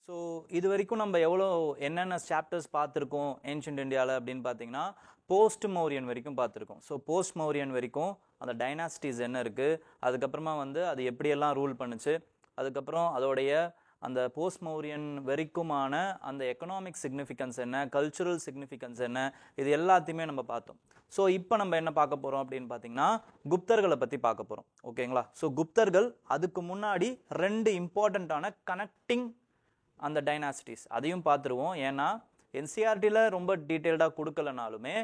So இது வரைக்கும் நம்ம என்னென்ன சாப்டர்ஸ் பார்த்துருக்கோம் ஏன்ஷியன்ட் இந்தியாவில் அப்படின்னு பார்த்தீங்கன்னா போஸ்ட் மௌரியன் வரைக்கும் பார்த்துருக்கோம். ஸோ போஸ்ட் மௌரியன் வரைக்கும் அந்த டைனாஸ்டிஸ் என்ன இருக்குது, அதுக்கப்புறமா அது எப்படியெல்லாம் ரூல் பண்ணுச்சு, அதுக்கப்புறம் அதோடைய அந்த போஸ்ட் மௌரியன் வரைக்குமான அந்த எக்கனாமிக் சிக்னிஃபிகன்ஸ் என்ன, கல்ச்சுரல் சிக்னிஃபிகன்ஸ் என்ன, இது எல்லாத்தையுமே நம்ம பார்த்தோம். ஸோ இப்போ நம்ம என்ன பார்க்க போகிறோம் அப்படின்னு பார்த்தீங்கன்னா குப்தர்களை பற்றி பார்க்க போகிறோம். ஓகேங்களா? ஸோ குப்தர்கள் அதுக்கு முன்னாடி 2 இம்பார்ட்டண்ட்டான கனெக்டிங் அந்த டைனாஸ்டிஸ் அதையும் பார்த்துருவோம். ஏன்னா என்சிஆர்டியில் ரொம்ப டீட்டெயில்டாக கொடுக்கலனாலுமே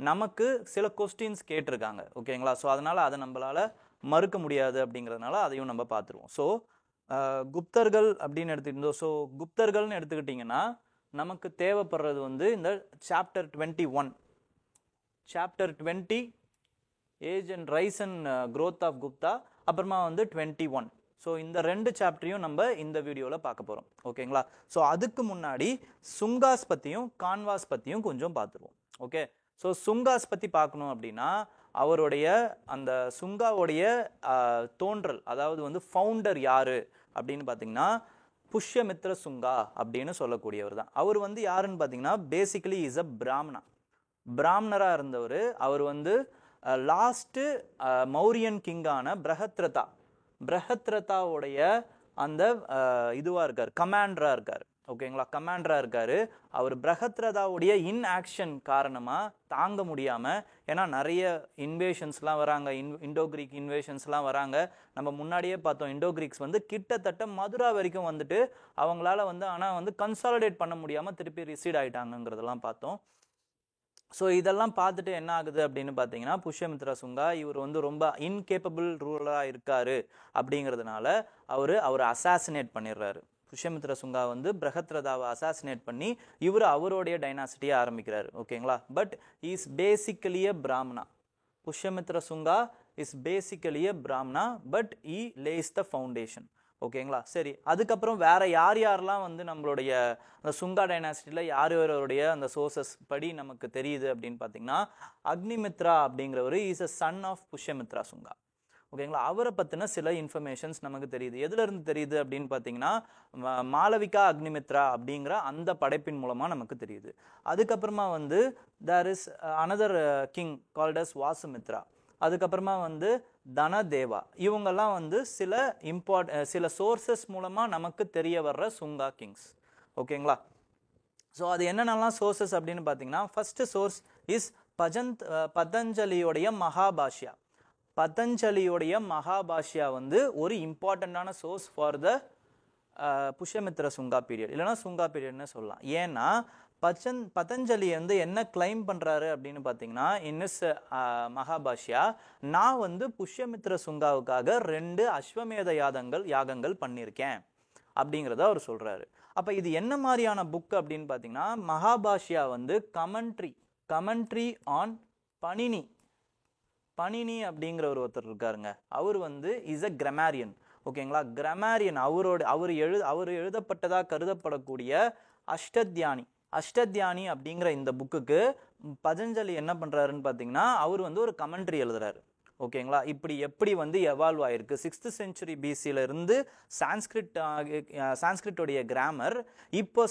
நமக்கு சில கொஸ்டின்ஸ் கேட்டிருக்காங்க. ஓகேங்களா? ஸோ அதனால் அதை நம்மளால் மறுக்க முடியாது அப்படிங்கிறதுனால அதையும் நம்ம பார்த்துருவோம். ஸோ குப்தர்கள் அப்படின்னு எடுத்துக்கிட்டோம். ஸோ குப்தர்கள்னு எடுத்துக்கிட்டிங்கன்னா நமக்கு தேவைப்படுறது இந்த chapter 21, chapter 20 age and rise and growth of Gupta, அப்புறமா 21. ஸோ இந்த 2 சாப்டரையும் நம்ம இந்த வீடியோவில் பார்க்க போகிறோம். ஓகேங்களா? ஸோ அதுக்கு முன்னாடி சுங்காஸ் பற்றியும் கான்வாஸ் பற்றியும் கொஞ்சம் பார்த்துருவோம். ஓகே, ஸோ சுங்காஸ் பற்றி பார்க்கணும் அப்படின்னா அவருடைய அந்த சுங்காவுடைய தோன்றல், அதாவது ஃபவுண்டர் யார் அப்படின்னு பார்த்தீங்கன்னா புஷ்யமித்ர சுங்கா அப்படின்னு சொல்லக்கூடியவர் தான். அவர் யாருன்னு பார்த்தீங்கன்னா பேசிக்கலி இஸ் அ பிராமணராக இருந்தவர். அவர் லாஸ்ட்டு மௌரியன் கிங்கான பிரஹத்ரதாவுடைய அந்த இதுவாக இருக்கார், கமாண்டராக இருக்கார். ஓகேங்களா? கமாண்டராக இருக்கார். அவர் பிரஹத்ரதாவுடைய இன்ஆக்ஷன் காரணமாக தாங்க முடியாமல், ஏன்னா நிறைய இன்வேஷன்ஸ்லாம் வராங்க, இண்டோகிரீக் இன்வேஷன்ஸ்லாம் வராங்க. நம்ம முன்னாடியே பார்த்தோம், இண்டோகிரீக்ஸ் கிட்டத்தட்ட மதுரா வரைக்கும் அவங்களால ஆனால் கன்சாலிடேட் பண்ண முடியாமல் திருப்பி ரிசீட் ஆகிட்டாங்கிறதெல்லாம் பார்த்தோம். ஸோ இதெல்லாம் பார்த்துட்டு என்ன ஆகுது அப்படின்னு பார்த்தீங்கன்னா புஷ்யமித்ரா சுங்கா இவர் ரொம்ப இன்கேப்பபிள் ரூலராக இருக்காரு அப்படிங்கிறதுனால அவர் அசாசினேட் பண்ணிடுறாரு. புஷ்யமித்ர சுங்கா பிரஹத்ரதாவை அசாசினேட் பண்ணி இவர் அவருடைய டைனாசிட்டியை ஆரம்பிக்கிறாரு. ஓகேங்களா? But is basically a Brahmana. Pushyamitra Shunga is basically a Brahmana, but he lays the foundation. ஓகேங்களா? சரி, அதுக்கப்புறம் வேற யாரெல்லாம் நம்மளுடைய அந்த சுங்கா டைனாசிட்டியில் யாருடைய அந்த சோர்சஸ் படி நமக்கு தெரியுது அப்படின்னு பார்த்தீங்கன்னா அக்னிமித்ரா அப்படிங்கிறவர் is a son of Pushyamitra Sunga. ஓகேங்களா? அவரை பற்றின சில இன்ஃபர்மேஷன்ஸ் நமக்கு தெரியுது. எதுலேருந்து தெரியுது அப்படின்னு பார்த்தீங்கன்னா மாளவிகா அக்னிமித்ரா அப்படிங்கிற அந்த படைப்பின் மூலமாக நமக்கு தெரியுது. அதுக்கப்புறமா there is another king called as Vasumitra. அதுக்கப்புறமா தனதேவா. இவங்கெல்லாம் சில சோர்சஸ் மூலமாக நமக்கு தெரிய வர்ற சுங்கா கிங்ஸ். ஓகேங்களா? ஸோ அது என்னென்னலாம் சோர்சஸ் அப்படின்னு பார்த்தீங்கன்னா ஃபர்ஸ்ட் சோர்ஸ் இஸ் பதஞ்சலியோடைய மகாபாஷ்யா. பதஞ்சலியோடைய மகாபாஷ்யா ஒரு இம்பார்ட்டண்ட்டான source for the Pushyamitra Shunga period, இல்லைனா சுங்கா பீரியட்னு சொல்லலாம். ஏன்னா பதஞ்சலி என்ன கிளைம் பண்ணுறாரு அப்படின்னு பார்த்தீங்கன்னா இன்னிஸ் மகாபாஷ்யா, நான் புஷ்யமித்ர சுங்காவுக்காக 2 அஸ்வமேத யாகங்கள் பண்ணியிருக்கேன் அப்படிங்கிறத அவர் சொல்கிறாரு. அப்போ இது என்ன மாதிரியான புக் அப்படின்னு பார்த்தீங்கன்னா மகாபாஷ்யா கமெண்ட்ரி ஆன் பணினி அப்படிங்கிற ஒருத்தர் இருக்காருங்க. அவர் இஸ் அ கிராமரியன். ஓகேங்களா? கிராமரியன். அவர் எழுதப்பட்டதாக கருதப்படக்கூடிய அஷ்டத்யானி அப்படிங்கிற இந்த புக்குக்கு பதஞ்சலி என்ன பண்ணுறாருன்னு பார்த்தீங்கன்னா அவர் ஒரு கமெண்ட்ரி எழுதுறாரு. ஓகேங்களா? இப்படி எப்படி எவால்வ் ஆயிருக்கு 6th century BCல இருந்து சான்ஸ்கிரிட்டோடைய கிராமர் இப்போ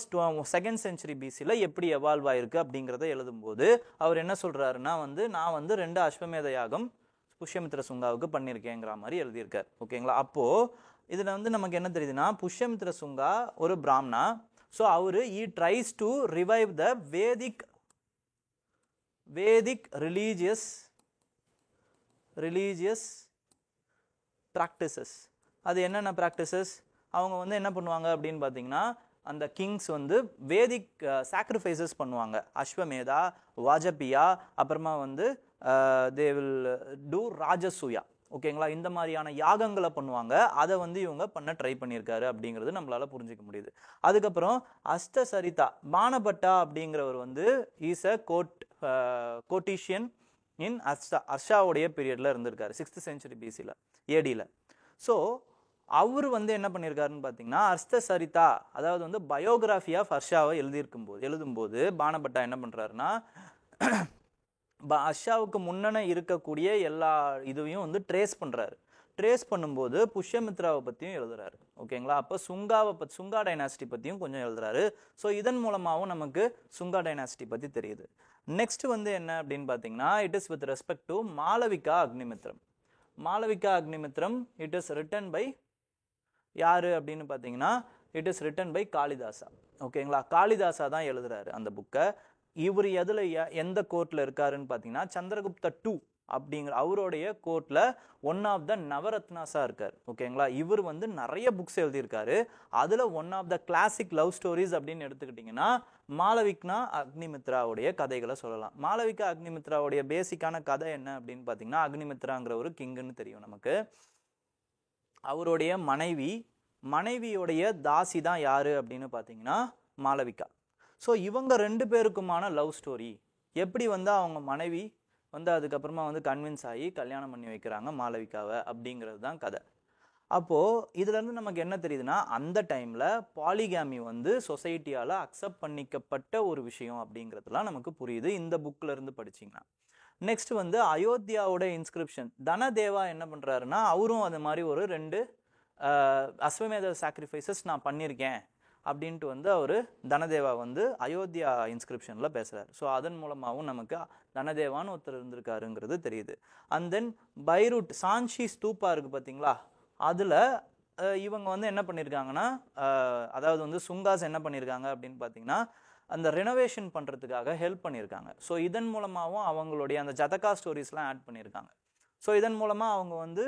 2nd century BCல எப்படி எவால்வ் ஆயிருக்கு அப்படிங்கிறத எழுதும்போது அவர் என்ன சொல்றாருன்னா நான் 2 அஸ்வமேத யாகம் புஷ்யமித்ர சுங்காவுக்கு பண்ணியிருக்கேங்கிற மாதிரி எழுதியிருக்கார். ஓகேங்களா? அப்போ இதுல நமக்கு என்ன தெரியுதுன்னா புஷ்யமித்ர சுங்கா ஒரு Brahmana. So he tries to revive the Vedic religious practices. அது என்னென்ன ப்ராக்டிசஸ்? அவங்க என்ன பண்ணுவாங்க அப்படின்னு பார்த்தீங்கன்னா அந்த கிங்ஸ் வேதிக் சாக்ரிஃபைசஸ் பண்ணுவாங்க. அஸ்வமேதா, வாஜபியா, அப்புறமா they will do ராஜசூயா. ஓகேங்களா? இந்த மாதிரியான யாகங்களை பண்ணுவாங்க. அதை இவங்க பண்ண ட்ரை பண்ணியிருக்காரு அப்படிங்கிறது நம்மளால புரிஞ்சிக்க முடியுது. அதுக்கப்புறம் அஷ்டசரிதா பானபட்டா அப்படிங்கிறவர் இஸ் அ கோட்டிஷியன் இன் அர்ஷாவுடைய பீரியட்ல இருந்திருக்காரு 6th century BCல ADல. ஸோ அவர் என்ன பண்ணியிருக்காருன்னு பார்த்தீங்கன்னா அஷ்டசரிதா, அதாவது பயோகிராஃபி ஆஃப் அர்ஷாவை எழுதும்போது பானபட்டா என்ன பண்ணுறாருன்னா அர்ஷாவுக்கு முன்னே இருக்கக்கூடிய எல்லா இதுவையும் ட்ரேஸ் பண்ணுறாரு. ட்ரேஸ் பண்ணும்போது புஷ்யமித்ராவை பற்றியும் எழுதுறாரு. ஓகேங்களா? அப்போ சுங்கா டைனாசிட்டி பற்றியும் கொஞ்சம் எழுதுறாரு. ஸோ இதன் மூலமாகவும் நமக்கு சுங்கா டைனாசிட்டி பற்றி தெரியுது. நெக்ஸ்ட் வந்து என்ன அப்படின்னு பார்த்தீங்கன்னா, it is with respect to Malavika Agnimitram. Malavika Agnimitram it is written by யாரு அப்படின்னு பார்த்தீங்கன்னா, it is written by Kalidasa. ஓகேங்களா? காளிதாசா தான் எழுதுறாரு அந்த புக்கை. இவர் எந்த கோர்ட்ல இருக்காருன்னு பார்த்தீங்கன்னா, சந்திரகுப்த 2 அப்படிங்கிற அவருடைய கோர்ட்ல ஒன் ஆஃப் த நவரத்னாஸா இருக்கார். ஓகேங்களா? இவர் வந்து நிறைய புக்ஸ் எழுதியிருக்காரு. அதுல one of the classic love stories அப்படின்னு எடுத்துக்கிட்டீங்கன்னா, மாளவிகா அக்னிமித்ராவுடைய கதைகளை சொல்லலாம். மாளவிகா அக்னிமித்ராவுடைய பேசிக்கான கதை என்ன அப்படின்னு பார்த்தீங்கன்னா, அக்னிமித்ராங்கிற ஒரு கிங்குன்னு தெரியும் நமக்கு. அவருடைய மனைவியோடைய தாசி தான் யாரு அப்படின்னு பார்த்தீங்கன்னா மாளவிகா. ஸோ இவங்க 2 பேருக்குமான லவ் ஸ்டோரி எப்படி வந்து அவங்க மனைவி வந்து அதுக்கப்புறமா வந்து கன்வின்ஸ் ஆகி கல்யாணம் பண்ணி வைக்கிறாங்க மாளவிகாவை அப்படிங்கிறது தான் கதை. அப்போது இதுலேருந்து நமக்கு என்ன தெரியுதுன்னா, அந்த டைமில் பாலிகாமி வந்து சொசைட்டியால் அக்செப்ட் பண்ணிக்கப்பட்ட ஒரு விஷயம் அப்படிங்கிறதுலாம் நமக்கு புரியுது இந்த புக்கில் இருந்து படிச்சிங்கன்னா. நெக்ஸ்ட் வந்து அயோத்தியாவோட இன்ஸ்கிரிப்ஷன். தனதேவா என்ன பண்ணுறாருன்னா, அவரும் அது மாதிரி ஒரு 2 அஸ்வமேத சாக்ரிஃபைசஸ் நான் பண்ணியிருக்கேன் அப்படின்ட்டு வந்து அவர் தனதேவா வந்து அயோத்தியா இன்ஸ்கிரிப்ஷனில் பேசுகிறார். ஸோ அதன் மூலமாகவும் நமக்கு தனதேவான்னு ஒருத்தர் இருந்திருக்காருங்கிறது தெரியுது. அண்ட் தென் பைரூட் சாஞ்சி ஸ்தூப்பா இருக்குது பார்த்தீங்களா, அதில் இவங்க வந்து என்ன பண்ணியிருக்காங்கன்னா, அதாவது வந்து சுங்காஸ் என்ன பண்ணியிருக்காங்க அப்படின்னு பார்த்தீங்கன்னா, அந்த ரெனோவேஷன் பண்ணுறதுக்காக ஹெல்ப் பண்ணியிருக்காங்க. ஸோ இதன் மூலமாகவும் அவங்களுடைய அந்த ஜதகா ஸ்டோரிஸ்லாம் ஆட் பண்ணியிருக்காங்க. ஸோ இதன் மூலமாக அவங்க வந்து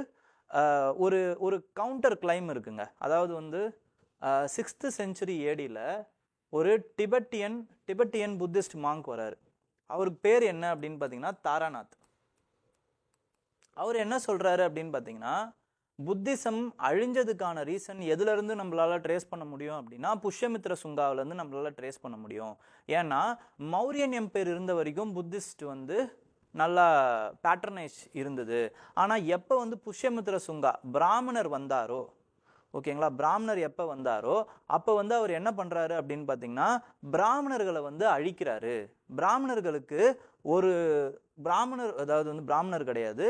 ஒரு கவுண்டர் கிளைம் இருக்குங்க. அதாவது வந்து 6th century ADயில் ஒரு டிபெட்டியன் புத்திஸ்ட் மாங்க் வராரு. அவருக்கு பேர் என்ன அப்படின்னு பார்த்தீங்கன்னா தாராநாத். அவர் என்ன சொல்றாரு அப்படின்னு பார்த்தீங்கன்னா, புத்திசம் அழிஞ்சதுக்கான ரீசன் எதுலேருந்து நம்மளால ட்ரேஸ் பண்ண முடியும் அப்படின்னா, புஷ்யமித்ர சுங்காவிலேருந்து நம்மளால ட்ரேஸ் பண்ண முடியும். ஏன்னா மௌரியன் எம்பையர் இருந்த வரைக்கும் புத்திஸ்ட் வந்து நல்லா பேட்டர்னைஸ் இருந்தது. ஆனால் எப்போ வந்து புஷ்யமித்ர சுங்கா பிராமணர் வந்தாரோ, ஓகேங்களா, பிராமணர் எப்போ வந்தாரோ அப்போ வந்து அவர் என்ன பண்ணுறாரு அப்படின்னு பார்த்தீங்கன்னா, பிராமணர்களை வந்து அழிக்கிறாரு. பிராமணர்களுக்கு ஒரு பிராமணர், அதாவது வந்து பிராமணர் கிடையாது,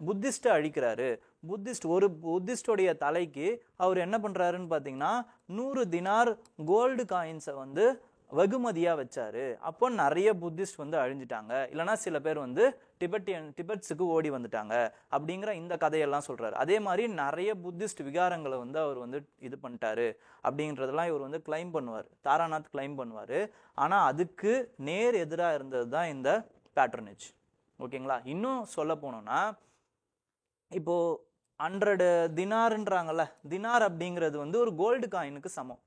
புத்திஸ்ட்டை அழிக்கிறாரு. புத்திஸ்டோடைய தலைக்கு அவர் என்ன பண்ணுறாருன்னு பார்த்தீங்கன்னா 100 தினார் கோல்டு காயின்ஸை வந்து வெகுமதியாக வச்சாரு. அப்போ நிறைய புத்திஸ்ட் வந்து அழிஞ்சிட்டாங்க. இல்லைனா சில பேர் வந்து டிபெட்ஸுக்கு ஓடி வந்துட்டாங்க அப்படிங்கிற இந்த கதையெல்லாம் சொல்கிறாரு. அதே மாதிரி நிறைய புத்திஸ்ட் விகாரங்களை வந்து அவர் வந்து இது பண்ணிட்டாரு அப்படின்றதெல்லாம் இவர் வந்து கிளைம் பண்ணுவார், தாராநாத் கிளைம் பண்ணுவார். ஆனால் அதுக்கு நேர் எதிராக இருந்தது தான் இந்த பேட்ரனேஜ். ஓகேங்களா? இன்னும் சொல்ல போனோம்னா, இப்போது 100 தினார்ன்றாங்கல்ல, தினார் அப்படிங்கிறது வந்து ஒரு கோல்டு காயினுக்கு சமம்.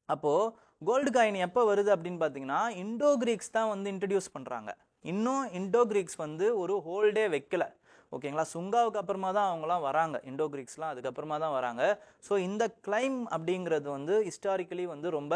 அப்போது கோல்டு காயின் எப்போ வருது அப்படின்னு பார்த்தீங்கன்னா, இண்டோ கிரீக்ஸ் தான் வந்து இன்ட்ரடியூஸ் பண்ணுறாங்க. இன்னும் இண்டோ கிரீக்ஸ் வந்து ஒரு ஹோல்டே வைக்கல. ஓகேங்களா? சுங்காவுக்கு அப்புறமா தான் அவங்களாம் வராங்க, இண்டோ கிரீக்ஸ்லாம் அதுக்கப்புறமா தான் வராங்க. ஸோ இந்த கிளைம் அப்படிங்கிறது வந்து ஹிஸ்டாரிக்கலி வந்து ரொம்ப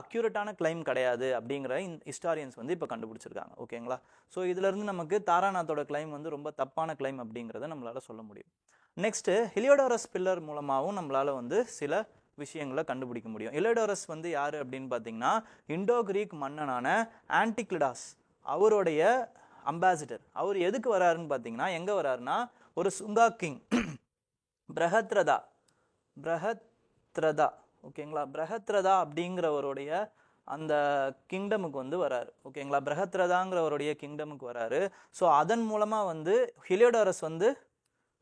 அக்யூரேட்டான கிளைம் கிடையாது அப்படிங்கிற ஹிஸ்டாரியன்ஸ் வந்து இப்போ கண்டுபிடிச்சிருக்காங்க. ஓகேங்களா? ஸோ இதுலேருந்து நமக்கு தாராநாத்தோட கிளைம் வந்து ரொம்ப தப்பான கிளைம் அப்படிங்கிறத நம்மளால் சொல்ல முடியும். நெக்ஸ்ட்டு ஹெலியோடோரஸ் பில்லர் மூலமாகவும் நம்மளால் வந்து சில விஷயங்களை கண்டுபிடிக்க முடியும். ஹெலியோடோரஸ் வந்து யார் அப்படின்னு பார்த்தீங்கன்னா, இண்டோ கிரீக் மன்னனான ஆன்டிக்ளிடாஸ் அவருடைய அம்பாசிடர். அவர் எதுக்கு வராருன்னு பார்த்தீங்கன்னா, எங்கே வராருன்னா, ஒரு சுங்கா கிங் பிரஹத்ரதா, ஓகேங்களா, பிரஹத்ரதா அப்படிங்கிறவருடைய அந்த கிங்டமுக்கு வந்து வராரு. ஓகேங்களா? பிரஹத்ரதாங்கிறவருடைய கிங்டமுக்கு வராரு. ஸோ அதன் மூலமாக வந்து ஹெலியோடோரஸ் வந்து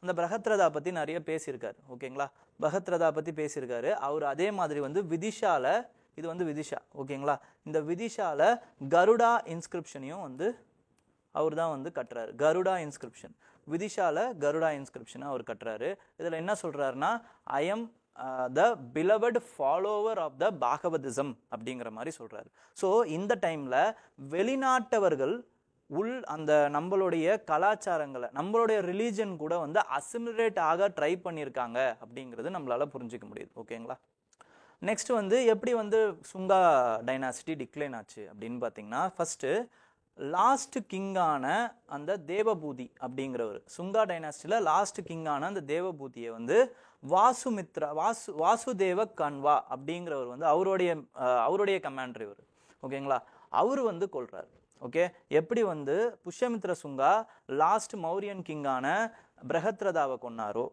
அந்த பிரஹத்ரதா பற்றி நிறைய பேசியிருக்காரு. ஓகேங்களா? பிரஹத்ரதா பற்றி பேசியிருக்காரு. அவர் அதே மாதிரி வந்து விதிஷால, இது வந்து விதிஷா, ஓகேங்களா, இந்த விதிஷால கருடா இன்ஸ்கிரிப்ஷனையும் வந்து அவர் தான் வந்து கட்டுறாரு. கருடா இன்ஸ்கிரிப்ஷன், விதிஷால கருடா இன்ஸ்கிரிப்ஷனை அவர் கட்டுறாரு. இதில் என்ன சொல்கிறாருன்னா, I am the beloved follower of the Bhagavatism அப்படிங்கிற மாதிரி சொல்கிறாரு. ஸோ இந்த டைமில் வெளிநாட்டவர்கள் அந்த நம்மளுடைய கலாச்சாரங்களை, நம்மளுடைய ரிலீஜன் கூட வந்து அசிமிலேட் ஆக ட்ரை பண்ணியிருக்காங்க அப்படிங்கிறது நம்மளால புரிஞ்சிக்க முடியுது. ஓகேங்களா? நெக்ஸ்ட் வந்து எப்படி வந்து சுங்கா டைனாசிட்டி டிக்ளைன் ஆச்சு அப்படின்னு பார்த்தீங்கன்னா, ஃபர்ஸ்ட்டு லாஸ்ட் கிங்கான அந்த தேவபூதி அப்படிங்கிறவர், சுங்கா டைனாசிட்டியில் லாஸ்ட் கிங்கான அந்த தேவபூதியை வந்து வாசுதேவ கன்வா அப்படிங்கிறவர் வந்து அவருடைய கமாண்டர் இவர். ஓகேங்களா? அவர் வந்து கொள்றாரு. ஓகே, எப்படி வந்து புஷ்யமித்ர சுங்கா லாஸ்ட் மௌரியன் கிங்கான பிரகத்ரதாவை கொன்னாரோ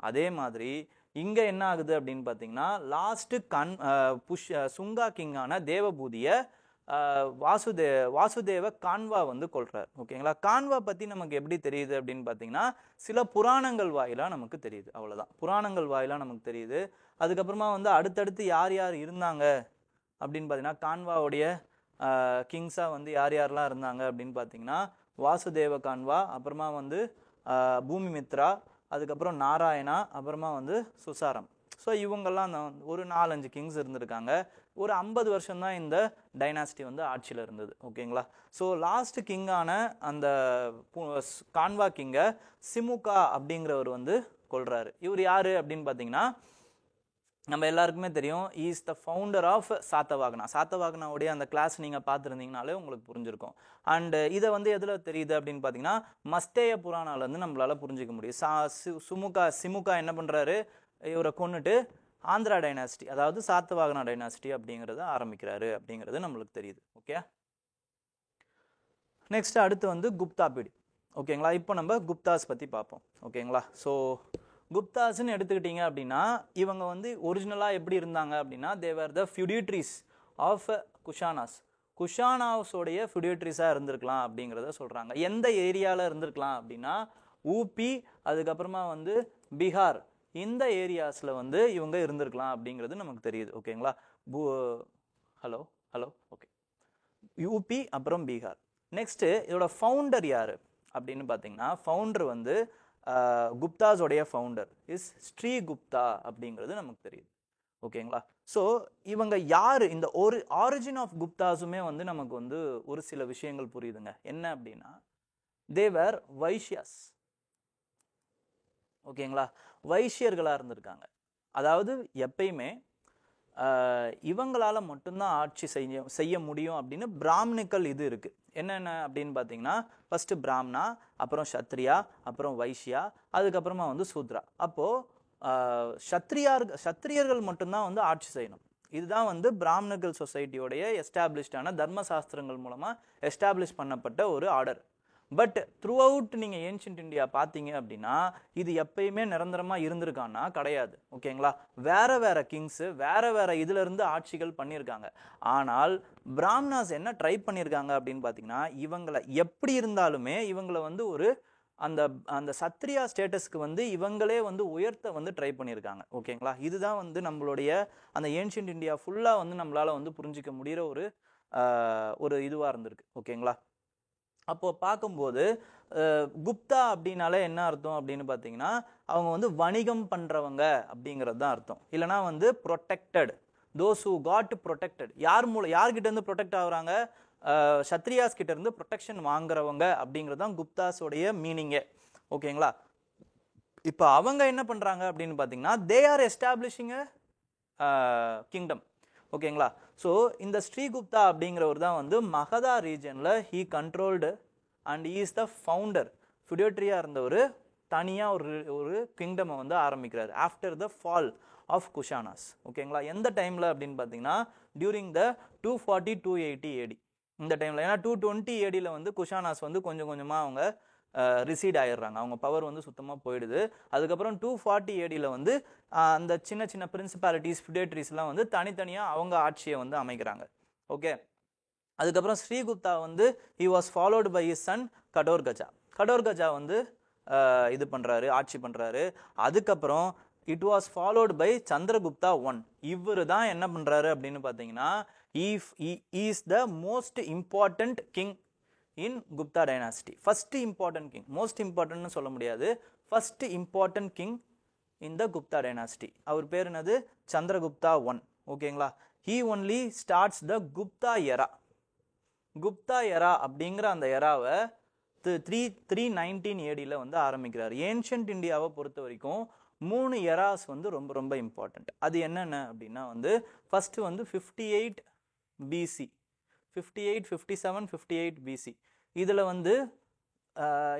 அதே மாதிரி இங்க என்ன ஆகுது அப்படின்னு பார்த்தீங்கன்னா லாஸ்ட் சுங்கா கிங்கான தேவபூதிய வாசுதேவ கான்வா வந்து கொல்றார். ஓகேங்களா, கான்வா பத்தி நமக்கு எப்படி தெரியுது அப்படின்னு பார்த்தீங்கன்னா சில புராணங்கள் வாயிலா நமக்கு தெரியுது, அவ்வளவுதான். புராணங்கள் வாயிலா நமக்கு தெரியுது. அதுக்கப்புறமா வந்து அடுத்தடுத்து யார் யார் இருந்தாங்க அப்படின்னு பார்த்தீங்கன்னா கான்வாவுடைய கிங்ஸா வந்து யார் யாரெல்லாம் இருந்தாங்க அப்படின்னு பார்த்தீங்கன்னா வாசுதேவ கான்வா, அப்புறமா வந்து பூமிமித்ரா, அதுக்கப்புறம் நாராயணா, அப்புறமா வந்து சுசாரம். ஸோ இவங்கெல்லாம் ஒரு 4-5 கிங்ஸ் இருந்திருக்காங்க. ஒரு 50 வருஷம் தான் இந்த டைனாஸ்டி வந்து ஆட்சியில் இருந்தது. ஓகேங்களா, ஸோ லாஸ்ட் கிங்கான அந்த கான்வா கிங்கை சிமுகா அப்படிங்கிறவர் வந்து கொல்றாரு. இவர் யாரு அப்படின்னு பார்த்தீங்கன்னா நம்ம எல்லாருக்குமே தெரியும், இஸ் த ஃபவுண்டர் ஆஃப் சாத்தவாகனா. சாத்தவாகனாவுடைய அந்த கிளாஸ் நீங்கள் பார்த்துருந்தீங்கனாலே உங்களுக்கு புரிஞ்சிருக்கும். அண்ட் இதை வந்து எதில் தெரியுது அப்படின்னு பார்த்தீங்கன்னா மஸ்தேய புராணாலேருந்து நம்மளால புரிஞ்சிக்க முடியும். சிமுகா என்ன பண்ணுறாரு, இவரை கொண்டுட்டு ஆந்திரா டைனாஸ்டி, அதாவது சாத்தவாகனா டைனாஸ்டி அப்படிங்கிறத ஆரம்பிக்கிறாரு அப்படிங்கிறது நம்மளுக்கு தெரியுது. ஓகே, நெக்ஸ்ட் அடுத்து வந்து குப்தா பீரியட். ஓகேங்களா, இப்போ நம்ம குப்தாஸ் பற்றி பார்ப்போம். ஓகேங்களா, ஸோ குப்தாஸ்ன்னு எடுத்துக்கிட்டீங்க அப்படின்னா இவங்க வந்து ஒரிஜினலாக எப்படி இருந்தாங்க அப்படின்னா தேவர் த ஃபியூடிட்ரிஸ் ஆஃப் குஷானாஸ். குஷானாஸோடைய ஃபியூடிட்ரிஸாக இருந்திருக்கலாம் அப்படிங்கிறத சொல்கிறாங்க. எந்த ஏரியாவில் இருந்திருக்கலாம் அப்படின்னா ஊபி, அதுக்கப்புறமா வந்து பீகார், இந்த ஏரியாஸில் வந்து இவங்க இருந்திருக்கலாம் அப்படிங்கிறது நமக்கு தெரியுது. ஓகேங்களா, ஹலோ ஹலோ ஓகே, யூபி அப்புறம் பீகார். நெக்ஸ்ட்டு இதோட ஃபவுண்டர் யார் அப்படின்னு பார்த்தீங்கன்னா ஃபவுண்டர் வந்து குப்தாஸோடைய ஃபவுண்டர் இஸ் ஸ்ரீ குப்தா அப்படிங்கிறது நமக்கு தெரியுது. ஓகேங்களா, ஸோ இவங்க யார், இந்த ஒரு ஆரிஜின் ஆஃப் குப்தாஸுமே வந்து நமக்கு வந்து ஒரு சில விஷயங்கள் புரியுதுங்க. என்ன அப்படின்னா தேவர் வைஷ்யாஸ். ஓகேங்களா, வைஷ்யர்களாக இருந்திருக்காங்க. அதாவது எப்பயுமே இவங்களால மட்டும்தான் ஆட்சி செய்ய முடியும் அப்படின்னு பிராமணிக்கல் இது இருக்கு. என்னென்ன அப்படின்னு பார்த்தீங்கன்னா ஃபர்ஸ்ட் பிராமணா, அப்புறம் சத்ரியா, அப்புறம் வைஷ்யா, அதுக்கப்புறமா வந்து சூத்ரா. அப்போ சத்திரியர்கள் மட்டும்தான் வந்து ஆட்சி செய்யணும். இதுதான் வந்து பிராமணிக்கல் சொசைட்டியோடைய எஸ்டாப்ளிஷ்டான தர்மசாஸ்திரங்கள் மூலமா எஸ்டாப்ளிஷ் பண்ணப்பட்ட ஒரு ஆர்டர். பட் த்ரூ அவுட் நீங்கள் ஏன்ஷியன்ட் இந்தியா பார்த்தீங்க அப்படின்னா இது எப்பயுமே நிரந்தரமாக இருந்திருக்கான்னா கிடையாது. ஓகேங்களா, வேற வேற கிங்ஸு வேற வேற இதுல இருந்து ஆட்சிகள் பண்ணியிருக்காங்க. ஆனால் பிராமணாஸ் என்ன ட்ரை பண்ணியிருக்காங்க அப்படின்னு பார்த்தீங்கன்னா இவங்களை எப்படி இருந்தாலுமே இவங்களை வந்து ஒரு அந்த அந்த சத்ரியா ஸ்டேட்டஸ்க்கு வந்து இவங்களே வந்து உயர்த்த வந்து ட்ரை பண்ணியிருக்காங்க. ஓகேங்களா, இதுதான் வந்து நம்மளுடைய அந்த ஏன்ஷியன்ட் இந்தியா ஃபுல்லாக வந்து நம்மளால வந்து புரிஞ்சிக்க முடிகிற ஒரு இதுவாக இருந்திருக்கு. ஓகேங்களா, அப்போ பார்க்கும்போது குப்தா அப்படின்னாலே என்ன அர்த்தம் அப்படின்னு பார்த்தீங்கன்னா அவங்க வந்து வணிகம் பண்றவங்க அப்படிங்கிறது தான் அர்த்தம். இல்லைனா வந்து protected, those who got protected. யார்கிட்ட இருந்து ப்ரொடெக்ட் ஆகுறாங்க, சத்ரியாஸ் கிட்ட இருந்து ப்ரொடெக்ஷன் வாங்குறவங்க அப்படிங்கிறது தான் குப்தாஸோடைய மீனிங்கே. ஓகேங்களா, இப்போ அவங்க என்ன பண்றாங்க அப்படின்னு பார்த்தீங்கன்னா தே ஆர் எஸ்டாப்ளிஷிங் கிங்டம். ஓகேங்களா, ஸோ இந்த ஸ்ரீகுப்தா அப்படிங்கிறவர் தான் வந்து மகதா ரீஜனில் he controlled and is the founder. ஃபியூடிட்ரியாக இருந்தவர் தனியாக ஒரு கிங்டமை வந்து ஆரம்பிக்கிறார் after the fall of Kushanas. ஓகேங்களா, எந்த டைமில் அப்படின்னு பார்த்தீங்கன்னா டியூரிங் த 240-280 AD இந்த டைமில். ஏன்னா 220 ADயில் வந்து குஷானாஸ் வந்து கொஞ்சம் கொஞ்சமாக அவங்க ரிசீட் ஆயிடுறாங்க, அவங்க பவர் வந்து சுத்தமாக போயிடுது. அதுக்கப்புறம் 240 ADயில் வந்து அந்த சின்ன சின்ன பிரின்சிபாலிட்டிஸ் ஃபியூடிட்ரிஸ்லாம் வந்து தனித்தனியாக அவங்க ஆட்சியை வந்து அமைக்கிறாங்க. ஓகே, அதுக்கப்புறம் ஸ்ரீகுப்தா வந்து he was followed by his son Ghatotkacha வந்து இது பண்ணுறாரு, ஆட்சி பண்ணுறாரு. அதுக்கப்புறம் it was followed by Chandragupta I. இவர் தான் என்ன பண்ணுறாரு அப்படின்னு பார்த்தீங்கன்னா is the most important king in Gupta dynasty. First important king, most இம்பார்ட்டன்ட்னு சொல்ல முடியாது, first important king in the Gupta dynasty. அவர் பேர் என்னது, சந்திரகுப்தா I. ஓகேங்களா, he only starts the Gupta era. Gupta era அப்படிங்கிற அந்த எராவை 319 ADயில் வந்து ஆரம்பிக்கிறார். ஏன்ஷியன்ட் இந்தியாவை பொறுத்த வரைக்கும் 3 எராஸ் வந்து ரொம்ப ரொம்ப இம்பார்ட்டன்ட். அது என்னென்ன அப்படின்னா வந்து ஃபர்ஸ்ட் வந்து 58 BC, 58, 57, 58 BC. இதில் வந்து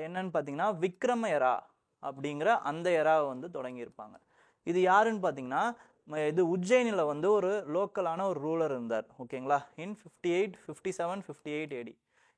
என்னன்னு பார்த்தீங்கன்னா விக்ரம எரா அப்படிங்கிற அந்த எராவை வந்து தொடங்கியிருப்பாங்க. இது யாருன்னு பார்த்தீங்கன்னா இது உஜ்ஜயினில் வந்து ஒரு லோக்கலான ஒரு ரூலர் இருந்தார். ஓகேங்களா, இன் 58, 57, 58 AD.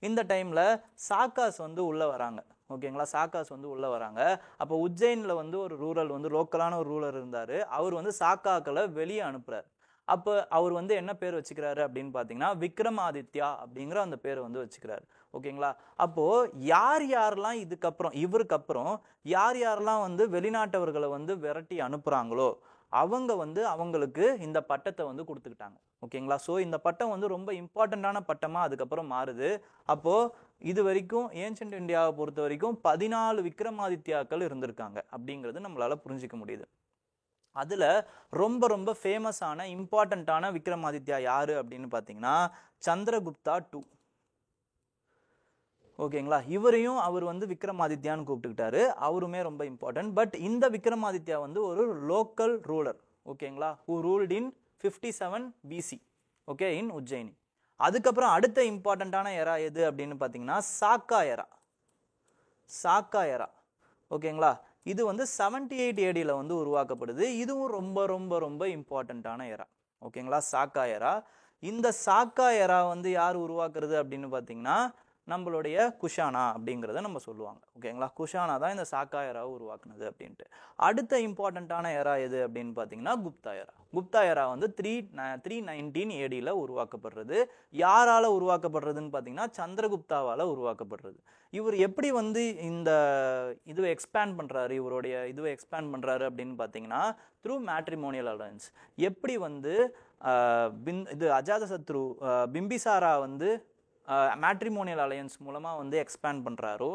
இந்த டைமில் சாக்காஸ் வந்து உள்ளே வராங்க. ஓகேங்களா, சாக்காஸ் வந்து உள்ளே வராங்க. அப்போ உஜ்ஜைனில் வந்து ஒரு ரூரல் வந்து லோக்கலான ஒரு ரூலர் இருந்தார். அவர் வந்து சாக்காக்களை வெளியே அனுப்புகிறார். அப்போ அவர் வந்து என்ன பேர் வச்சுக்கிறாரு அப்படின்னு பார்த்தீங்கன்னா விக்ரமாதித்யா அப்படிங்கிற அந்த பேரை வந்து வச்சுக்கிறாரு. ஓகேங்களா, அப்போது யார் யாரெல்லாம் இதுக்கப்புறம் இவருக்கு அப்புறம் யார் யாரெல்லாம் வந்து வெளிநாட்டவர்களை வந்து விரட்டி அனுப்புகிறாங்களோ அவங்க வந்து அவங்களுக்கு இந்த பட்டத்தை வந்து கொடுத்துக்கிட்டாங்க. ஓகேங்களா, ஸோ இந்த பட்டம் வந்து ரொம்ப இம்பார்ட்டண்ட்டான பட்டமாக அதுக்கப்புறம் மாறுது. அப்போது இது வரைக்கும் ஏன்ஷியன்ட் இந்தியாவை பொறுத்த வரைக்கும் 14 விக்ரமாதித்யாக்கள் இருந்திருக்காங்க அப்படிங்கிறது நம்மளால புரிஞ்சிக்க முடியுது. அதில் ரொம்ப ரொம்ப ஃபேமஸான இம்பார்ட்டண்ட்டான விக்ரமாதித்யா யார் அப்படின்னு பார்த்தீங்கன்னா சந்திரகுப்தா 2. ஓகேங்களா, இவரையும் அவர் வந்து விக்ரமாதித்யான்னு கூப்பிட்டுக்கிட்டாரு. அவருமே ரொம்ப இம்பார்ட்டன்ட். பட் இந்த விக்ரமாதித்யா வந்து ஒரு லோக்கல் ரூலர். ஓகேங்களா, who ruled in 57 BC. Okay, in Ujjayini. அதுக்கப்புறம் அடுத்த இம்பார்ட்டண்ட்டான எரா எது அப்படின்னு பார்த்தீங்கன்னா சாக்கா எரா. சாக்கா எரா. ஓகேங்களா, இது வந்து 78 ADயில் வந்து உருவாக்கப்படுது. இதுவும் ரொம்ப ரொம்ப ரொம்ப இம்பார்ட்டண்ட்டான எரா. ஓகேங்களா, சாக்கா எரா. இந்த சாக்கா எரா வந்து யார் உருவாக்குறது அப்படின்னு பார்த்தீங்கன்னா நம்மளுடைய குஷானா அப்படிங்கிறத நம்ம சொல்லுவாங்க. ஓகேங்களா, குஷானா தான் இந்த சாக்கா எராவை உருவாக்குனது அப்படின்ட்டு. அடுத்த இம்பார்ட்டண்ட்டான எரா எது அப்படின்னு பார்த்தீங்கன்னா குப்தா எரா. குப்தா எரா வந்து 319 ADயில் உருவாக்கப்படுறது. யாரால் உருவாக்கப்படுறதுன்னு பார்த்தீங்கன்னா சந்திரகுப்தாவால் உருவாக்கப்படுறது. இவர் எப்படி வந்து இந்த இதுவை எக்ஸ்பேண்ட் பண்ணுறாரு, இவருடைய இதுவை எக்ஸ்பேண்ட் பண்ணுறாரு அப்படின்னு பார்த்தீங்கன்னா த்ரூ மேட்ரிமோனியல் அலையன்ஸ். எப்படி வந்து இது அஜாதசத்ரு பிம்பிசாரா வந்து மேட்ரிமோனியல் அலையன்ஸ் மூலமாக வந்து எக்ஸ்பேண்ட் பண்ணுறாரோ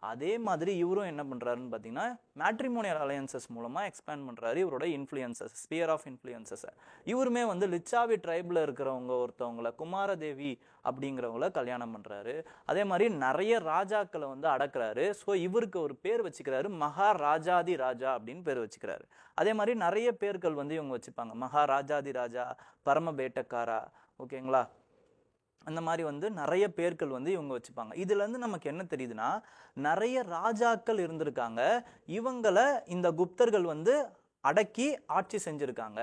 அதே மாதிரி இவரும் என்ன பண்ணுறாருன்னு பார்த்தீங்கன்னா மேட்ரிமோனியல் அலையன்சஸ் மூலமாக எக்ஸ்பேண்ட் பண்ணுறாரு இவரோட இன்ஃப்ளூயன்சஸ், ஸ்பியர் ஆஃப் இன்ஃப்ளூயன்சஸை. இவருமே வந்து லிச்சாவி ட்ரைபில் இருக்கிறவங்க ஒருத்தவங்களை குமாரதேவி அப்படிங்கிறவங்கள கல்யாணம் பண்ணுறாரு. அதே மாதிரி நிறைய ராஜாக்களை வந்து அடக்குறாரு. ஸோ இவருக்கு ஒரு பேர் வச்சுக்கிறாரு மகாராஜாதி ராஜா அப்படின்னு பேர் வச்சுக்கிறாரு. அதே மாதிரி நிறைய பேர்கள் வந்து இவங்க வச்சுப்பாங்க, மகாராஜாதி ராஜா, பரமபேட்டக்காரா. ஓகேங்களா, அந்த மாதிரி வந்து நிறைய பேர்கள் வந்து இவங்க வச்சுப்பாங்க. இதுலேருந்து நமக்கு என்ன தெரியுதுன்னா நிறைய ராஜாக்கள் இருந்திருக்காங்க, இவங்களை இந்த குப்தர்கள் வந்து அடக்கி ஆட்சி செஞ்சுருக்காங்க.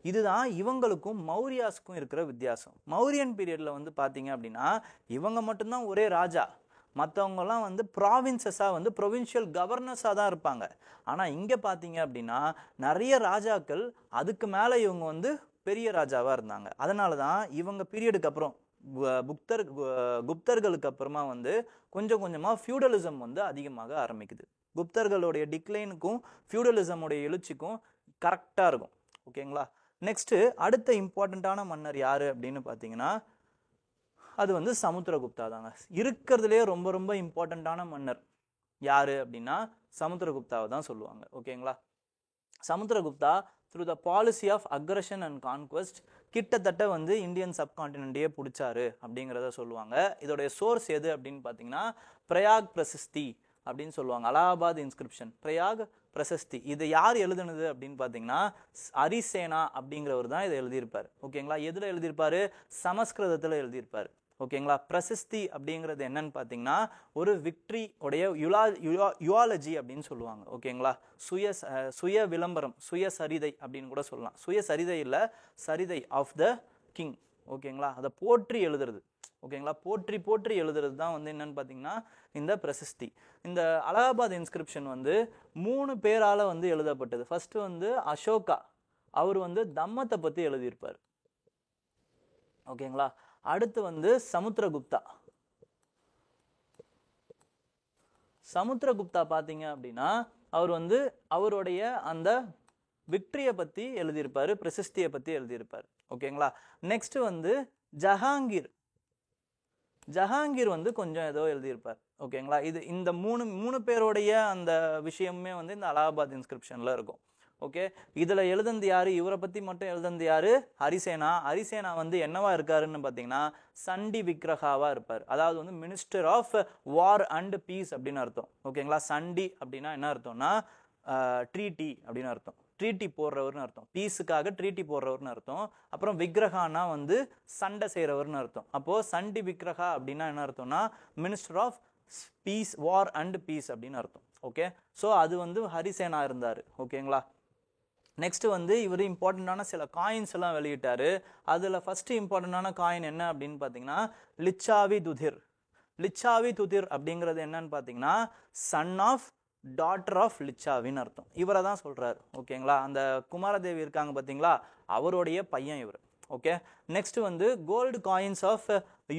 இதுதான் இவங்களுக்கும் மௌரியாஸ்க்கும் இருக்கிற வித்தியாசம். மௌரியன் பீரியடில் வந்து பார்த்தீங்க அப்படின்னா இவங்க மட்டும்தான் ஒரே ராஜா, மற்றவங்கலாம் வந்து ப்ராவின்சஸாக வந்து ப்ரொவின்ஷியல் கவர்னர்ஸாக தான் இருப்பாங்க. ஆனால் இங்கே பார்த்தீங்க அப்படின்னா நிறைய ராஜாக்கள், அதுக்கு மேலே இவங்க வந்து பெரிய ராஜாவாக இருந்தாங்க. அதனால தான் இவங்க பீரியடுக்கு அப்புறம் குப்தர்களுக்கு அப்புறமா வந்து கொஞ்சம் கொஞ்சமாக ஃபியூடலிசம் வந்து அதிகமாக ஆரம்பிக்குது. குப்தர்களுடைய டிக்ளைனுக்கும் ஃபியூடலிசமுடைய எழுச்சிக்கும் கரெக்டாக இருக்கும். ஓகேங்களா, நெக்ஸ்ட்டு அடுத்த இம்பார்ட்டண்ட்டான மன்னர் யார் அப்படின்னு பார்த்தீங்கன்னா அது வந்து சமுத்திரகுப்தா தாங்க. இருக்கிறதுலே ரொம்ப ரொம்ப இம்பார்ட்டண்ட்டான மன்னர் யார் அப்படின்னா சமுத்திரகுப்தாவை தான் சொல்லுவாங்க. ஓகேங்களா, Samudragupta through the policy of aggression and conquest கிட்டத்தட்ட வந்து இந்தியன் சப்கான்டினென்ட்டையே பிடிச்சாரு அப்படிங்கிறத சொல்லுவாங்க. இதோடைய சோர்ஸ் எது அப்படின்னு பார்த்தீங்கன்னா பிரயாக் பிரசஸ்தி அப்படின்னு சொல்லுவாங்க. அலகாபாத் இன்ஸ்கிரிப்ஷன், பிரயாக் பிரசஸ்தி. இது யார் எழுதுனது அப்படின்னு பார்த்தீங்கன்னா ஹரிசேனா அப்படிங்கிறவர் தான் இதை எழுதியிருப்பார். ஓகேங்களா, எதில் எழுதியிருப்பார்? சமஸ்கிருதத்தில் எழுதியிருப்பார். ஓகேங்களா, பிரசஸ்தி அப்படிங்கிறது என்னன்னு பார்த்தீங்கன்னா ஒரு விக்ட்ரி உடைய யுவாலஜி அப்படின்னு சொல்லுவாங்க. ஓகேங்களா, சுய விளம்பரம், சுயசரிதை அப்படின்னு கூட சொல்லலாம். சுயசரிதை இல்லை, சரிதை ஆஃப் த கிங். ஓகேங்களா, அதை போற்றி எழுதுறது. ஓகேங்களா, போற்றி போற்றி எழுதுறது தான் வந்து என்னன்னு பார்த்தீங்கன்னா இந்த பிரசஸ்தி. இந்த அலகாபாத் இன்ஸ்கிரிப்ஷன் வந்து 3 பேரால் வந்து எழுதப்பட்டது. ஃபர்ஸ்ட் வந்து அசோகா, அவர் வந்து தம்மத்தை பற்றி எழுதியிருப்பார். ஓகேங்களா, அடுத்து வந்து சமுத்திரகுப்தா. சமுத்திரகுப்தா பார்த்தீங்க அப்படின்னா அவர் வந்து அவருடைய அந்த விக்டரியை பற்றி எழுதியிருப்பார், பிரசஸ்தியை பற்றி எழுதியிருப்பார். ஓகேங்களா, நெக்ஸ்ட் வந்து ஜஹாங்கீர். ஜஹாங்கீர் வந்து கொஞ்சம் ஏதோ எழுதியிருப்பார். ஓகேங்களா, இது இந்த மூணு பேருடைய அந்த விஷயமே வந்து இந்த அலகாபாத் இன்ஸ்கிரிப்ஷனில் இருக்கும். ஓகே, இதில் எழுதந்து யார்? இவரை பற்றி மட்டும் எழுதந்து யார்? ஹரிசேனா. ஹரிசேனா வந்து என்னவா இருக்காருன்னு பார்த்தீங்கன்னா சண்டி விக்ரஹாவாக இருப்பார். அதாவது வந்து minister of war and peace அப்படின்னு அர்த்தம். ஓகேங்களா, சண்டி அப்படின்னா என்ன அர்த்தம்னா ட்ரீட்டி அப்படின்னு அர்த்தம். ட்ரீட்டி போடுறவர்னு அர்த்தம், பீஸுக்காக ட்ரீட்டி போடுறவர்னு அர்த்தம். அப்புறம் விக்ரஹானா வந்து சண்டை செய்கிறவர்னு அர்த்தம். அப்போது சண்டி விக்ரஹா அப்படின்னா என்ன அர்த்தம்னா minister of peace, war and peace அப்படின்னு அர்த்தம். ஓகே, ஸோ அது வந்து ஹரிசேனா இருந்தார். ஓகேங்களா, நெக்ஸ்ட் வந்து இவர் இம்பார்ட்டண்ட்டான சில காயின்ஸ் எல்லாம் வெளியிட்டார். அதில் ஃபர்ஸ்ட் இம்பார்ட்டண்ட்டான காயின் என்ன அப்படின்னு பார்த்தீங்கன்னா லிச்சாவி துதிர். லிச்சாவி துதிர் அப்படிங்கிறது என்னன்னு பார்த்தீங்கன்னா சன் ஆஃப் டாட்டர் ஆஃப் லிச்சாவின்னு அர்த்தம். இவரை தான் சொல்றாரு. ஓகேங்களா, அந்த குமாரதேவி இருக்காங்க பார்த்தீங்களா, அவருடைய பையன் இவர். ஓகே, நெக்ஸ்ட் வந்து கோல்டு காயின்ஸ் ஆஃப்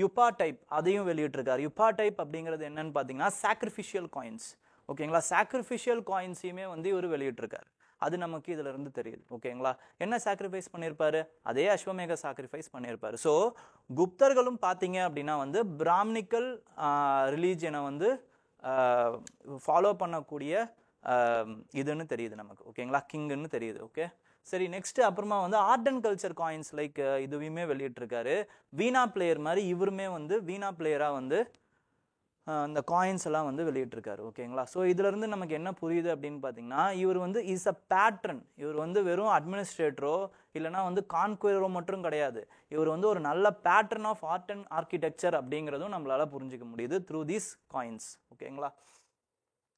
யுப்பா டைப், அதையும் வெளியிட்டிருக்காரு. யுப்பா டைப் அப்படிங்கிறது என்னன்னு பார்த்தீங்கன்னா சாக்ரிஃபிஷியல் காயின்ஸ். ஓகேங்களா, சாக்ரிஃபிஷியல் காயின்ஸையுமே வந்து இவர் வெளியிட்டிருக்காரு. அது நமக்கு இதுல இருந்து தெரியுது. ஓகேங்களா, என்ன சாக்ரிஃபைஸ் பண்ணியிருப்பாரு, அதே அஸ்வமேக சாக்ரிஃபைஸ் பண்ணியிருப்பாரு. ஸோ குப்தர்களும் பார்த்தீங்க அப்படின்னா வந்து பிராமணிக்கல் ரிலீஜனை வந்து ஃபாலோ பண்ணக்கூடிய இதுன்னு தெரியுது நமக்கு. ஓகேங்களா, கிங்குன்னு தெரியுது. ஓகே, சரி, நெக்ஸ்ட் அப்புறமா வந்து art and culture coins like இதுவுமே வெளியிட்டிருக்காரு. வீணா பிளேயர் மாதிரி இவருமே வந்து வீணா பிளேயராக வந்து அந்த காயின்ஸ் எல்லாம் வந்து வெளியிட்டிருக்காரு. ஓகேங்களா, ஸோ இதுலேருந்து நமக்கு என்ன புரியுது அப்படின்னு பார்த்தீங்கன்னா இவர் வந்து இஸ் அ பேட்ரன். இவர் வந்து வெறும் அட்மினிஸ்ட்ரேட்டரோ இல்லைனா வந்து கான்குவரோ மட்டும் கிடையாது. இவர் வந்து ஒரு நல்ல pattern of art and architecture அப்படிங்கிறதும் நம்மளால புரிஞ்சிக்க முடியுது த்ரூ தீஸ் காயின்ஸ். ஓகேங்களா,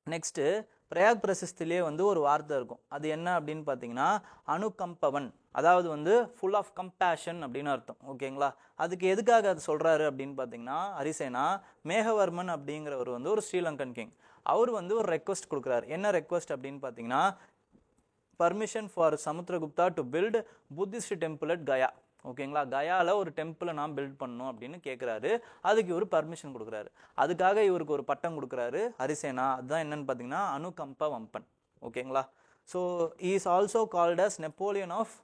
நெக்ஸ்ட்டு பிரயாக் பிரசிஸ்திலே வந்து ஒரு வார்த்தை இருக்கும். அது என்ன அப்படின்னு பார்த்தீங்கன்னா அனுகம்பவன், அதாவது வந்து ஃபுல் ஆஃப் கம்பேஷன் அப்படின்னு அர்த்தம். ஓகேங்களா, அதுக்கு எதுக்காக அது சொல்கிறாரு அப்படின்னு பார்த்தீங்கன்னா ஹரிசேனா மேகவர்மன் அப்படிங்கிறவர் வந்து ஒரு ஸ்ரீலங்கன் கிங். அவர் வந்து ஒரு ரெக்வஸ்ட் கொடுக்குறாரு. என்ன ரெக்வஸ்ட் அப்படின்னு பார்த்தீங்கன்னா permission for Samudragupta to build Buddhist temple at Gaya. ஓகேங்களா, கயாவில் ஒரு டெம்பிளை நான் பில்ட் பண்ணணும் அப்படின்னு கேட்குறாரு. அதுக்கு இவர் பர்மிஷன் கொடுக்குறாரு. அதுக்காக இவருக்கு ஒரு பட்டம் கொடுக்குறாரு ஹரிசேனா. அதுதான் என்னன்னு பார்த்தீங்கன்னா அனுகம்ப வம்பன். ஓகேங்களா, so is also called as Napoleon of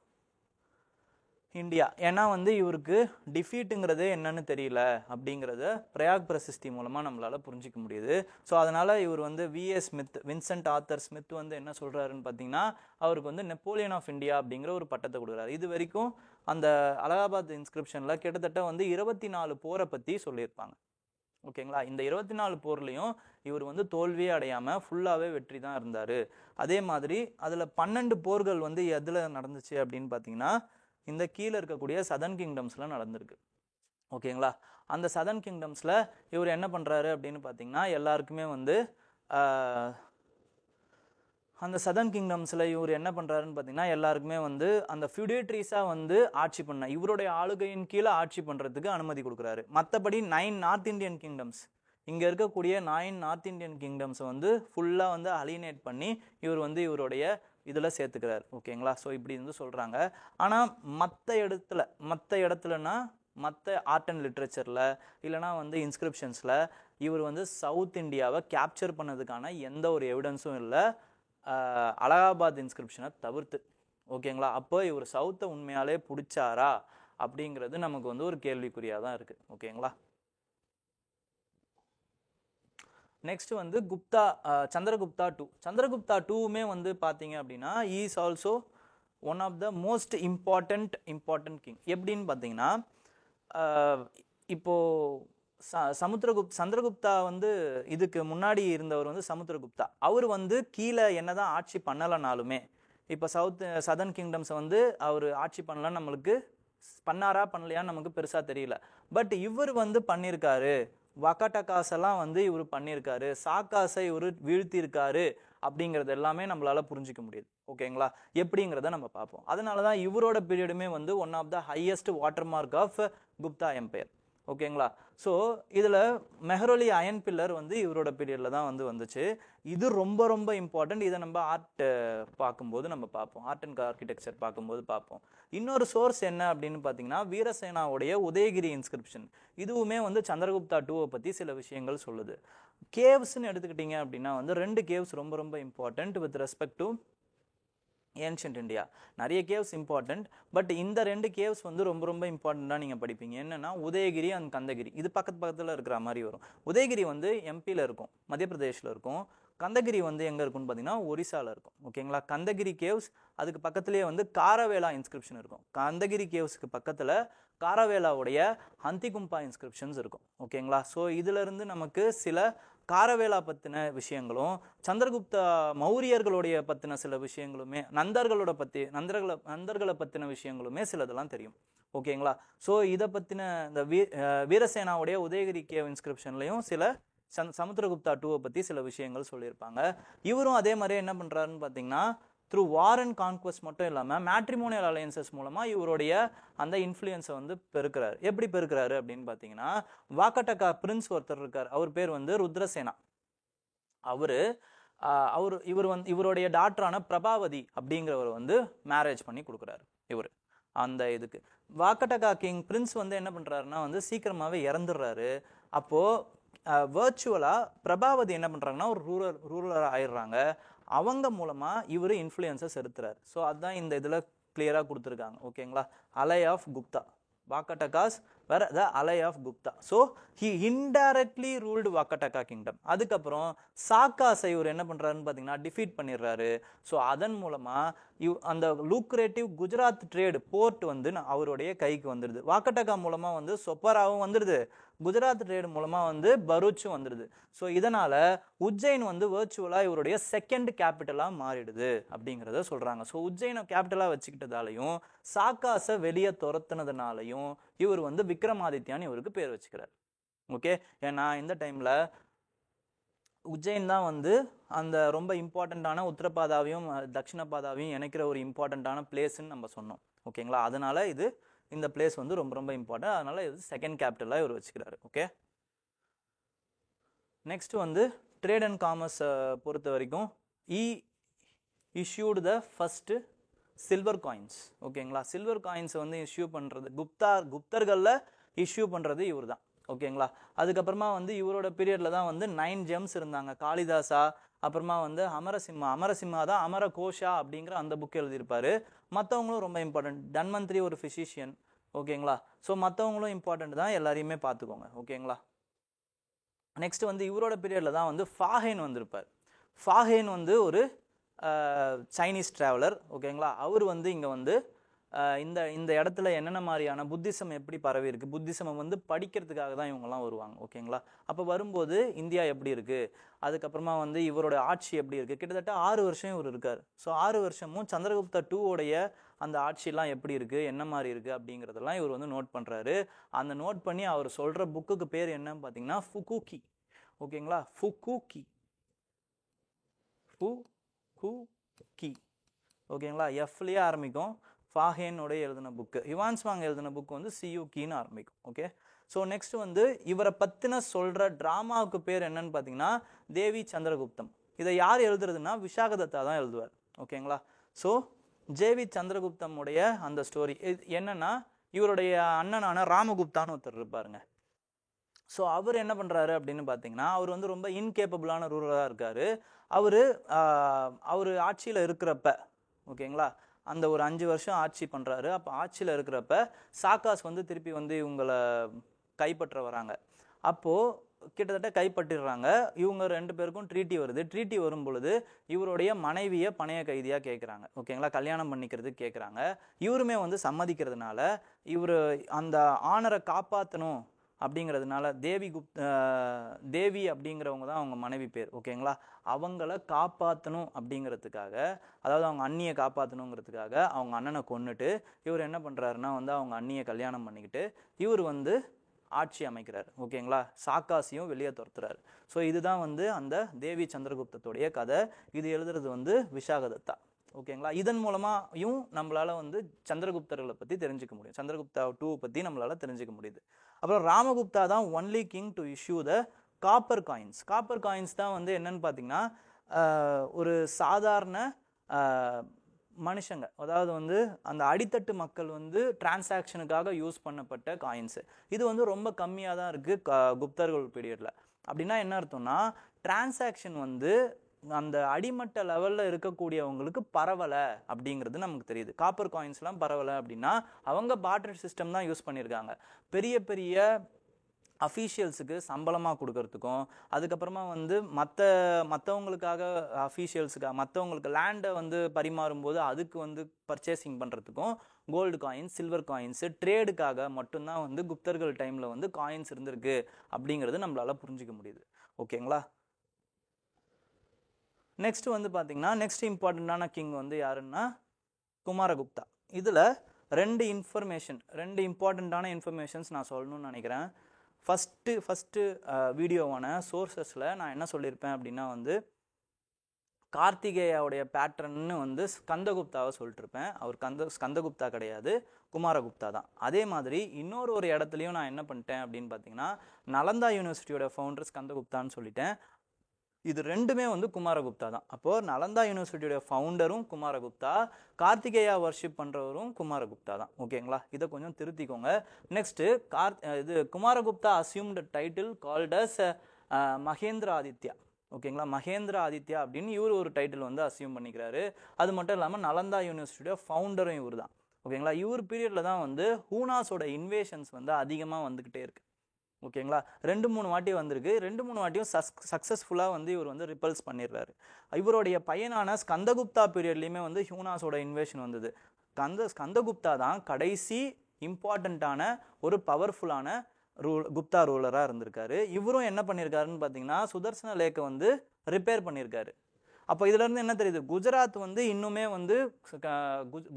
India. ஏன்னா வந்து இவருக்கு டிஃபீட்டுங்கிறது என்னன்னு தெரியல அப்படிங்கிறத பிரயாக் பிரசிஸ்தி மூலமாக நம்மளால் புரிஞ்சிக்க முடியுது. ஸோ அதனால் இவர் வந்து V S Smith, Vincent Arthur Smith வந்து என்ன சொல்கிறாருன்னு பார்த்தீங்கன்னா அவருக்கு வந்து நெப்போலியன் ஆஃப் இந்தியா அப்படிங்கிற ஒரு பட்டத்தை கொடுக்குறாரு. இது வரைக்கும் அந்த அலகாபாத் இன்ஸ்கிரிப்ஷனில் கிட்டத்தட்ட வந்து 24 போரை பற்றி சொல்லியிருப்பாங்க. ஓகேங்களா, இந்த 24 போர்லையும் இவர் வந்து தோல்வியே அடையாமல் ஃபுல்லாகவே வெற்றி தான் இருந்தார். அதே மாதிரி அதில் 12 போர்கள் வந்து எதில் நடந்துச்சு அப்படின்னு பார்த்தீங்கன்னா இந்த கீழே இருக்கக்கூடிய சதர்ன் கிங்டம்ஸில் நடந்திருக்கு. ஓகேங்களா, அந்த சதர்ன் கிங்டம்ஸில் இவர் என்ன பண்ணுறாரு அப்படின்னு பார்த்தீங்கன்னா எல்லாருக்குமே வந்து அந்த சதர்ன் கிங்டம்ஸில் இவர் என்ன பண்ணுறாருன்னு பார்த்தீங்கன்னா எல்லாருக்குமே வந்து அந்த ஃபியூடேட்ரிஸாக வந்து ஆட்சி பண்ண இவருடைய ஆளுகையின் கீழே ஆட்சி பண்ணுறதுக்கு அனுமதி கொடுக்குறாரு. மற்றபடி 9 நார்த் இந்தியன் கிங்டம்ஸ், இங்கே இருக்கக்கூடிய 9 நார்த் இந்தியன் கிங்டம்ஸை வந்து ஃபுல்லாக வந்து அலினேட் பண்ணி இவர் வந்து இவருடைய இதில் சேர்த்துக்கிறார். ஓகேங்களா, ஸோ இப்படி வந்து சொல்கிறாங்க. ஆனால் மற்ற இடத்துலனா மற்ற ஆர்ட் அண்ட் லிட்ரேச்சரில் இல்லைனா வந்து இன்ஸ்கிரிப்ஷன்ஸில் இவர் வந்து சவுத் இந்தியாவை கேப்சர் பண்ணதுக்கான எந்த ஒரு எவிடன்ஸும் இல்லை அலகாபாத் இன்ஸ்கிரிப்ஷனை தவிர்த்து. ஓகேங்களா, அப்போ இவர் சவுத்தை உண்மையாலே பிடிச்சாரா அப்படிங்கிறது நமக்கு வந்து ஒரு கேள்விக்குறியாக தான் இருக்குது. ஓகேங்களா, நெக்ஸ்ட் வந்து குப்தா சந்திரகுப்தா டூ. சந்திரகுப்தா டூவுமே வந்து பார்த்தீங்க அப்படின்னா is also one of the most important king. எப்படின்னு பார்த்தீங்கன்னா இப்போது சந்திரகுப்தா வந்து இதுக்கு முன்னாடி இருந்தவர் வந்து சமுத்திரகுப்தா. அவர் வந்து கீழே என்னதான் ஆட்சி பண்ணலைனாலுமே இப்போ சதர்ன் கிங்டம்ஸை வந்து அவர் ஆட்சி பண்ணலன்னு நம்மளுக்கு பண்ணாரா பண்ணலையான்னு நமக்கு பெருசாக தெரியல. பட் இவர் வந்து பண்ணியிருக்காரு. வகட்டகாசெல்லாம் வந்து இவர் பண்ணியிருக்காரு, சாக்காசை இவர் வீழ்த்தியிருக்காரு அப்படிங்கிறது எல்லாமே நம்மளால புரிஞ்சிக்க முடியுது. ஓகேங்களா, எப்படிங்கிறத நம்ம பார்ப்போம். அதனால தான் இவரோட பீரியடுமே வந்து one of the highest water mark of Gupta empire. ஓகேங்களா, ஸோ இதில் மெஹரோலி அயன் பில்லர் வந்து இவரோட பீரியடில் தான் வந்துச்சு. இது ரொம்ப ரொம்ப இம்பார்ட்டன்ட். இதை நம்ம ஆர்ட் பார்க்கும்போது நம்ம பார்ப்போம், ஆர்ட் அண்ட் ஆர்கிடெக்சர் பார்க்கும்போது பார்ப்போம். இன்னொரு சோர்ஸ் என்ன அப்படின்னு பார்த்தீங்கன்னா வீரசேனாவுடைய உதயகிரி இன்ஸ்கிரிப்ஷன். இதுவுமே வந்து சந்திரகுப்தா டூவை பற்றி சில விஷயங்கள் சொல்லுது. கேவ்ஸ்ன்னு எடுத்துக்கிட்டீங்க அப்படின்னா வந்து 2 கேவ்ஸ் ரொம்ப ரொம்ப important with respect to ancient India. நிறைய கேவ்ஸ் இம்பார்ட்டன்ட், பட் இந்த 2 கேவ்ஸ் வந்து ரொம்ப ரொம்ப இம்பார்ட்டண்ட்டாக நீங்கள் படிப்பீங்க. என்னென்னா உதயகிரி அண்ட் கந்தகிரி. இது பக்கத்தில் இருக்கிற மாதிரி வரும். உதயகிரி வந்து எம்பியில் இருக்கும், மத்திய பிரதேஷில் இருக்கும். கந்தகிரி வந்து எங்கே இருக்குன்னு பார்த்தீங்கன்னா ஒரிசாவில் இருக்கும். ஓகேங்களா, கந்தகிரி கேவ்ஸ் அதுக்கு பக்கத்துலேயே வந்து காரவேலா இன்ஸ்கிரிப்ஷன் இருக்கும். கந்தகிரி கேவ்ஸுக்கு பக்கத்தில் காரவேலாவுடைய ஹந்திகும்பா இன்ஸ்கிரிப்ஷன்ஸ் இருக்கும். ஓகேங்களா, ஸோ இதிலிருந்து நமக்கு சில காரவேலா பற்றின விஷயங்களும் சந்திரகுப்தா மௌரியர்களுடைய பற்றின சில விஷயங்களுமே நந்தர்களை பற்றின விஷயங்களுமே சிலதெல்லாம் தெரியும். ஓகேங்களா, ஸோ இதை பற்றின இந்த வீரசேனாவுடைய உதயகிரி கேவ் இன்ஸ்கிரிப்ஷன்லையும் சில சமுத்திரகுப்தா டூவை பற்றி சில விஷயங்கள் சொல்லியிருப்பாங்க. இவரும் அதே மாதிரி என்ன பண்ணுறாருன்னு பார்த்தீங்கன்னா த்ரூ வார் அண்ட் கான்குவஸ்ட் மட்டும் இல்லாமல் மேட்ரிமோனியல் அலையன்சஸ் மூலமாக இவருடைய அந்த இன்ஃப்ளூயன்ஸை வந்து பெருக்கிறாரு. எப்படி பெருக்கிறாரு அப்படின்னு பார்த்தீங்கன்னா, வாக்கட்டக்கா பிரின்ஸ் ஒருத்தர் இருக்கார், அவர் பேர் வந்து ருத்ரசேனா. இவருடைய டாக்டரான பிரபாவதி அப்படிங்கிறவர் வந்து மேரேஜ் பண்ணி கொடுக்குறாரு இவர் அந்த இதுக்கு. வாக்கட்டக்கா கிங் பிரின்ஸ் வந்து என்ன பண்ணுறாருன்னா வந்து சீக்கிரமாகவே இறந்துடுறாரு. அப்போது வர்ச்சுவலாக பிரபாவதி என்ன பண்ணுறாங்கன்னா ஒரு ரூரலாக ஆயிடுறாங்க. அவங்க மூலமாக இவர் இன்ஃப்ளூயன்ஸை செலுத்துறாரு. ஸோ அதுதான் இந்த இதில் கிளியராக கொடுத்துருக்காங்க. ஓகேங்களா, அலை ஆஃப் குப்தா. வாக்கட்டகாஸ் வேற the ally of Gupta. So he indirectly ruled Vakataka kingdom. அதுக்கப்புறம் சாக்காஸை இவர் என்ன பண்ணுறாருன்னு பார்த்தீங்கன்னா டிஃபீட் பண்ணிடுறாரு. ஸோ அதன் மூலமாக அந்த லூக்ரேட்டிவ் குஜராத் ட்ரேடு போர்ட் வந்து அவருடைய கைக்கு வந்துடுது. வாக்கட்டகா மூலமாக வந்து சொப்பராவும் வந்துடுது, குஜராத் ட்ரேடு மூலமாக வந்து பரூச்சும் வந்துடுது. ஸோ இதனால் உஜ்ஜைன் வந்து வர்ச்சுவலாக இவருடைய செகண்ட் கேபிட்டலாக மாறிடுது அப்படிங்கிறத சொல்கிறாங்க. ஸோ உஜ்ஜைனை கேபிட்டலாக வச்சுக்கிட்டதாலையும் சாக்காஸை வெளியே துரத்துனதுனாலையும் இவர் வந்து விக்ரமாதித்யான்னு இவருக்கு பேர் வச்சுக்கிறார். ஓகே, ஏன்னா இந்த டைமில் உஜ்ஜைன் தான் வந்து அந்த ரொம்ப இம்பார்ட்டண்ட்டான உத்தரபாதாவையும் தட்சிண பாதாவையும் இணைக்கிற ஒரு இம்பார்ட்டண்ட்டான பிளேஸ்ன்னு நம்ம சொன்னோம். ஓகேங்களா, அதனால இந்த பிளேஸ் வந்து ரொம்ப ரொம்ப இம்பார்ட்டன்ட். அதனால இது செகண்ட் கேபிட்டலாக இவர் வச்சுக்கிறாரு. ஓகே, நெக்ஸ்ட் வந்து ட்ரேட் அண்ட் காமர்ஸ் பொறுத்த வரைக்கும் issued the first silver coins. ஓகேங்களா, சில்வர் காயின்ஸை வந்து இஷ்யூ பண்ணுறது குப்தர்களில் இஷ்யூ பண்ணுறது இவர் தான். ஓகேங்களா, அதுக்கப்புறமா வந்து இவரோட பீரியடில் தான் வந்து 9 ஜெம்ஸ் இருந்தாங்க. காளிதாசா, அப்புறமா வந்து அமரசிம்மா தான் அமர கோஷா அப்படிங்கிற அந்த புக் எழுதியிருப்பார். மற்றவங்களும் ரொம்ப இம்பார்ட்டன்ட். தன்வந்திரி ஒரு ஃபிசிஷியன். ஓகேங்களா, ஸோ மற்றவங்களும் இம்பார்ட்டன்ட் தான், எல்லாரையுமே பார்த்துக்கோங்க. ஓகேங்களா, நெக்ஸ்ட் வந்து இவரோட பீரியடில் தான் வந்து ஃபாஹேன் வந்திருப்பார். ஃபாஹேன் வந்து ஒரு சைனீஸ் ட்ராவலர். ஓகேங்களா, அவர் வந்து இங்கே வந்து இந்த இடத்துல என்னென்ன மாதிரியான புத்திசம் எப்படி பரவி இருக்குது, புத்திசமை வந்து படிக்கிறதுக்காக தான் இவங்கெல்லாம் வருவாங்க. ஓகேங்களா, அப்போ வரும்போது இந்தியா எப்படி இருக்குது, அதுக்கப்புறமா வந்து இவரோட ஆட்சி எப்படி இருக்குது, கிட்டத்தட்ட 6 வருஷம் இவர் இருக்கார். ஸோ 6 வருஷமும் சந்திரகுப்தா 2 அந்த ஆட்சியெல்லாம் எப்படி இருக்குது, என்ன மாதிரி இருக்குது அப்படிங்கிறதெல்லாம் இவர் வந்து நோட் பண்ணுறாரு. அந்த நோட் பண்ணி அவர் சொல்கிற புக்குக்கு பேர் என்னன்னு பார்த்தீங்கன்னா ஃபுகூகி. ஓகேங்களா, ஃபுகூகி. ஓகேங்களா, எஃப்லேயே ஆரம்பிக்கும். ஃபாஹேனோடைய எழுதின புக்கு, யுவான்ஸ்வாங் எழுதின புக்கு வந்து சியூகின்னு ஆரம்பிக்கும். ஓகே, ஸோ நெக்ஸ்ட் வந்து இவரை பற்றின சொல்கிற ட்ராமாவுக்கு பேர் என்னன்னு பார்த்தீங்கன்னா தேவி சந்திரகுப்தம். இதை யார் எழுதுறதுன்னா விஷாகதத்தா தான் எழுதுவார். ஓகேங்களா, ஸோ ஜேவி சந்திரகுப்தமுடைய அந்த ஸ்டோரி என்னன்னா இவருடைய அண்ணனான ராமகுப்தான்னு ஒருத்தர் இருப்பாருங்க. ஸோ அவர் என்ன பண்ணுறாரு அப்படின்னு பார்த்தீங்கன்னா அவர் வந்து ரொம்ப இன்கேப்பபிளான ரூலராக இருக்கார். அவர் ஆட்சியில் இருக்கிறப்ப, ஓகேங்களா, அந்த ஒரு 5 வருஷம் ஆட்சி பண்ணுறாரு. அப்போ ஆட்சியில் இருக்கிறப்ப சாக்காஸ் வந்து திருப்பி வந்து இவங்களை கைப்பற்ற வராங்க. அப்போது கிட்டத்தட்ட கைப்பற்றிடுறாங்க. இவங்க 2 பேருக்கும் ட்ரீட்டி வருது. ட்ரீட்டி வரும் பொழுது இவருடைய மனைவியை பணைய கைதியாக கேட்குறாங்க. ஓகேங்களா, கல்யாணம் பண்ணிக்கிறதுக்கு கேட்குறாங்க. இவருமே வந்து சம்மதிக்கிறதுனால இவர் அந்த ஆனரை காப்பாற்றணும் அப்படிங்கிறதுனால தேவி அப்படிங்கிறவங்க தான் அவங்க மனைவி பேர். ஓகேங்களா, அவங்கள காப்பாற்றணும் அப்படிங்கிறதுக்காக, அதாவது அவங்க அண்ணியை காப்பாற்றணுங்கிறதுக்காக அவங்க அண்ணனை கொன்னுட்டு இவர் என்ன பண்ணுறாருன்னா வந்து அவங்க அண்ணியை கல்யாணம் பண்ணிக்கிட்டு இவர் வந்து ஆட்சி அமைக்கிறார். ஓகேங்களா, சாக்காசியும் வெளியே துரத்துறாரு. ஸோ இதுதான் வந்து அந்த தேவி சந்திரகுப்தத்துடைய கதை. இது எழுதுறது வந்து விஷாகதத்தா. ஓகேங்களா, இதன் மூலமாயும் நம்மளால வந்து சந்திரகுப்தர்களை பற்றி தெரிஞ்சுக்க முடியும். சந்திரகுப்தா 2 பற்றி நம்மளால தெரிஞ்சுக்க முடியுது. அப்புறம் ராமகுப்தா தான் only king to issue the copper coins. Copper coins தான் வந்து என்னன்னு பார்த்தீங்கன்னா ஒரு சாதாரண மனுஷங்க, அதாவது வந்து அந்த அடித்தட்டு மக்கள் வந்து டிரான்சாக்ஷனுக்காக யூஸ் பண்ணப்பட்ட காயின்ஸு. இது வந்து ரொம்ப கம்மியாக தான் இருக்குது குப்தர்கள் பீரியடில். அப்படின்னா என்ன அர்த்தம்னா டிரான்சாக்ஷன் வந்து அந்த அடிமட்ட லெவலில் இருக்கக்கூடியவங்களுக்கு பரவலை அப்படிங்கிறது நமக்கு தெரியுது. காப்பர் காயின்ஸ்லாம் பரவலை அப்படின்னா அவங்க பார்ட்டர் சிஸ்டம் தான் யூஸ் பண்ணியிருக்காங்க. பெரிய பெரிய அஃபீஷியல்ஸுக்கு சம்பளமாக கொடுக்கறதுக்கும், அதுக்கப்புறமா வந்து மற்றவங்களுக்காக அஃபீஷியல்ஸுக்காக மற்றவங்களுக்கு லேண்டை வந்து பரிமாறும்போது அதுக்கு வந்து பர்ச்சேசிங் பண்ணுறதுக்கும் கோல்டு காயின்ஸ், சில்வர் காயின்ஸு ட்ரேடுக்காக மட்டும்தான் வந்து குப்தர்கள் டைமில் வந்து காயின்ஸ் இருந்திருக்கு அப்படிங்கிறது நம்மளால் புரிஞ்சிக்க முடியுது. ஓகேங்களா, நெக்ஸ்ட் வந்து பார்த்தீங்கன்னா நெக்ஸ்ட் இம்பார்ட்டண்ட்டான கிங் வந்து யாருன்னா குமாரகுப்தா. இதில் 2 இம்பார்ட்டண்ட்டான இன்ஃபர்மேஷன்ஸ் நான் சொல்லணும்னு நினைக்கிறேன். ஃபஸ்ட்டு வீடியோவான சோர்சஸில் நான் என்ன சொல்லியிருப்பேன் அப்படின்னா வந்து கார்த்திகேயாவுடைய பேட்டர்ன்னு வந்து ஸ்கந்தகுப்தாவை சொல்லிட்டு இருப்பேன். அவர் ஸ்கந்தகுப்தா கிடையாது, குமாரகுப்தா தான். அதே மாதிரி இன்னொரு இடத்துலையும் நான் என்ன பண்ணிட்டேன் அப்படின்னு பார்த்தீங்கன்னா, நலந்தா யூனிவர்சிட்டியோட ஃபவுண்டர் ஸ்கந்தகுப்தான்னு சொல்லிட்டேன். இது ரெண்டுமே வந்து குமாரகுப்தா தான். அப்போது நலந்தா யூனிவர்சிட்டியோட ஃபவுண்டரும் குமாரகுப்தா, கார்த்திகேயா வர்ஷிப் பண்ணுறவரும் குமாரகுப்தா தான். ஓகேங்களா, இதை கொஞ்சம் திருத்திக்கோங்க. நெக்ஸ்ட்டு இது Kumaragupta assumed title called as Mahendra Aditya. ஓகேங்களா, மகேந்திர ஆதித்யா அப்படின்னு இவர் ஒரு டைட்டில் வந்து அசியூம் பண்ணிக்கிறாரு. அது மட்டும் இல்லாமல் நலந்தா யூனிவர்சிட்டியோட ஃபவுண்டரும் இவர் தான். ஓகேங்களா, இவர் பீரியடில் தான் வந்து ஹூனாஸோட இன்வேஷன்ஸ் வந்து அதிகமாக வந்துக்கிட்டே இருக்கு. ஓகேங்களா, 2-3 வாட்டி வந்திருக்கு. 2-3 வாட்டியும் சக்ஸஸ்ஃபுல்லாக வந்து இவர் வந்து ரிப்பல்ஸ் பண்ணிடுறாரு. இவருடைய பையனான ஸ்கந்தகுப்தா பீரியட்லேயுமே வந்து ஹூனாஸோட இன்வேஷன் வந்தது. ஸ்கந்தகுப்தா தான் கடைசி இம்பார்ட்டண்ட்டான ஒரு பவர்ஃபுல்லான குப்தா ரூலராக இருந்திருக்காரு. இவரும் என்ன பண்ணியிருக்காருன்னு பார்த்தீங்கன்னா, சுதர்சன லேக்கை வந்து ரிப்பேர் பண்ணியிருக்காரு. அப்போ இதுலேருந்து என்ன தெரியுது, குஜராத் வந்து இன்னுமே வந்து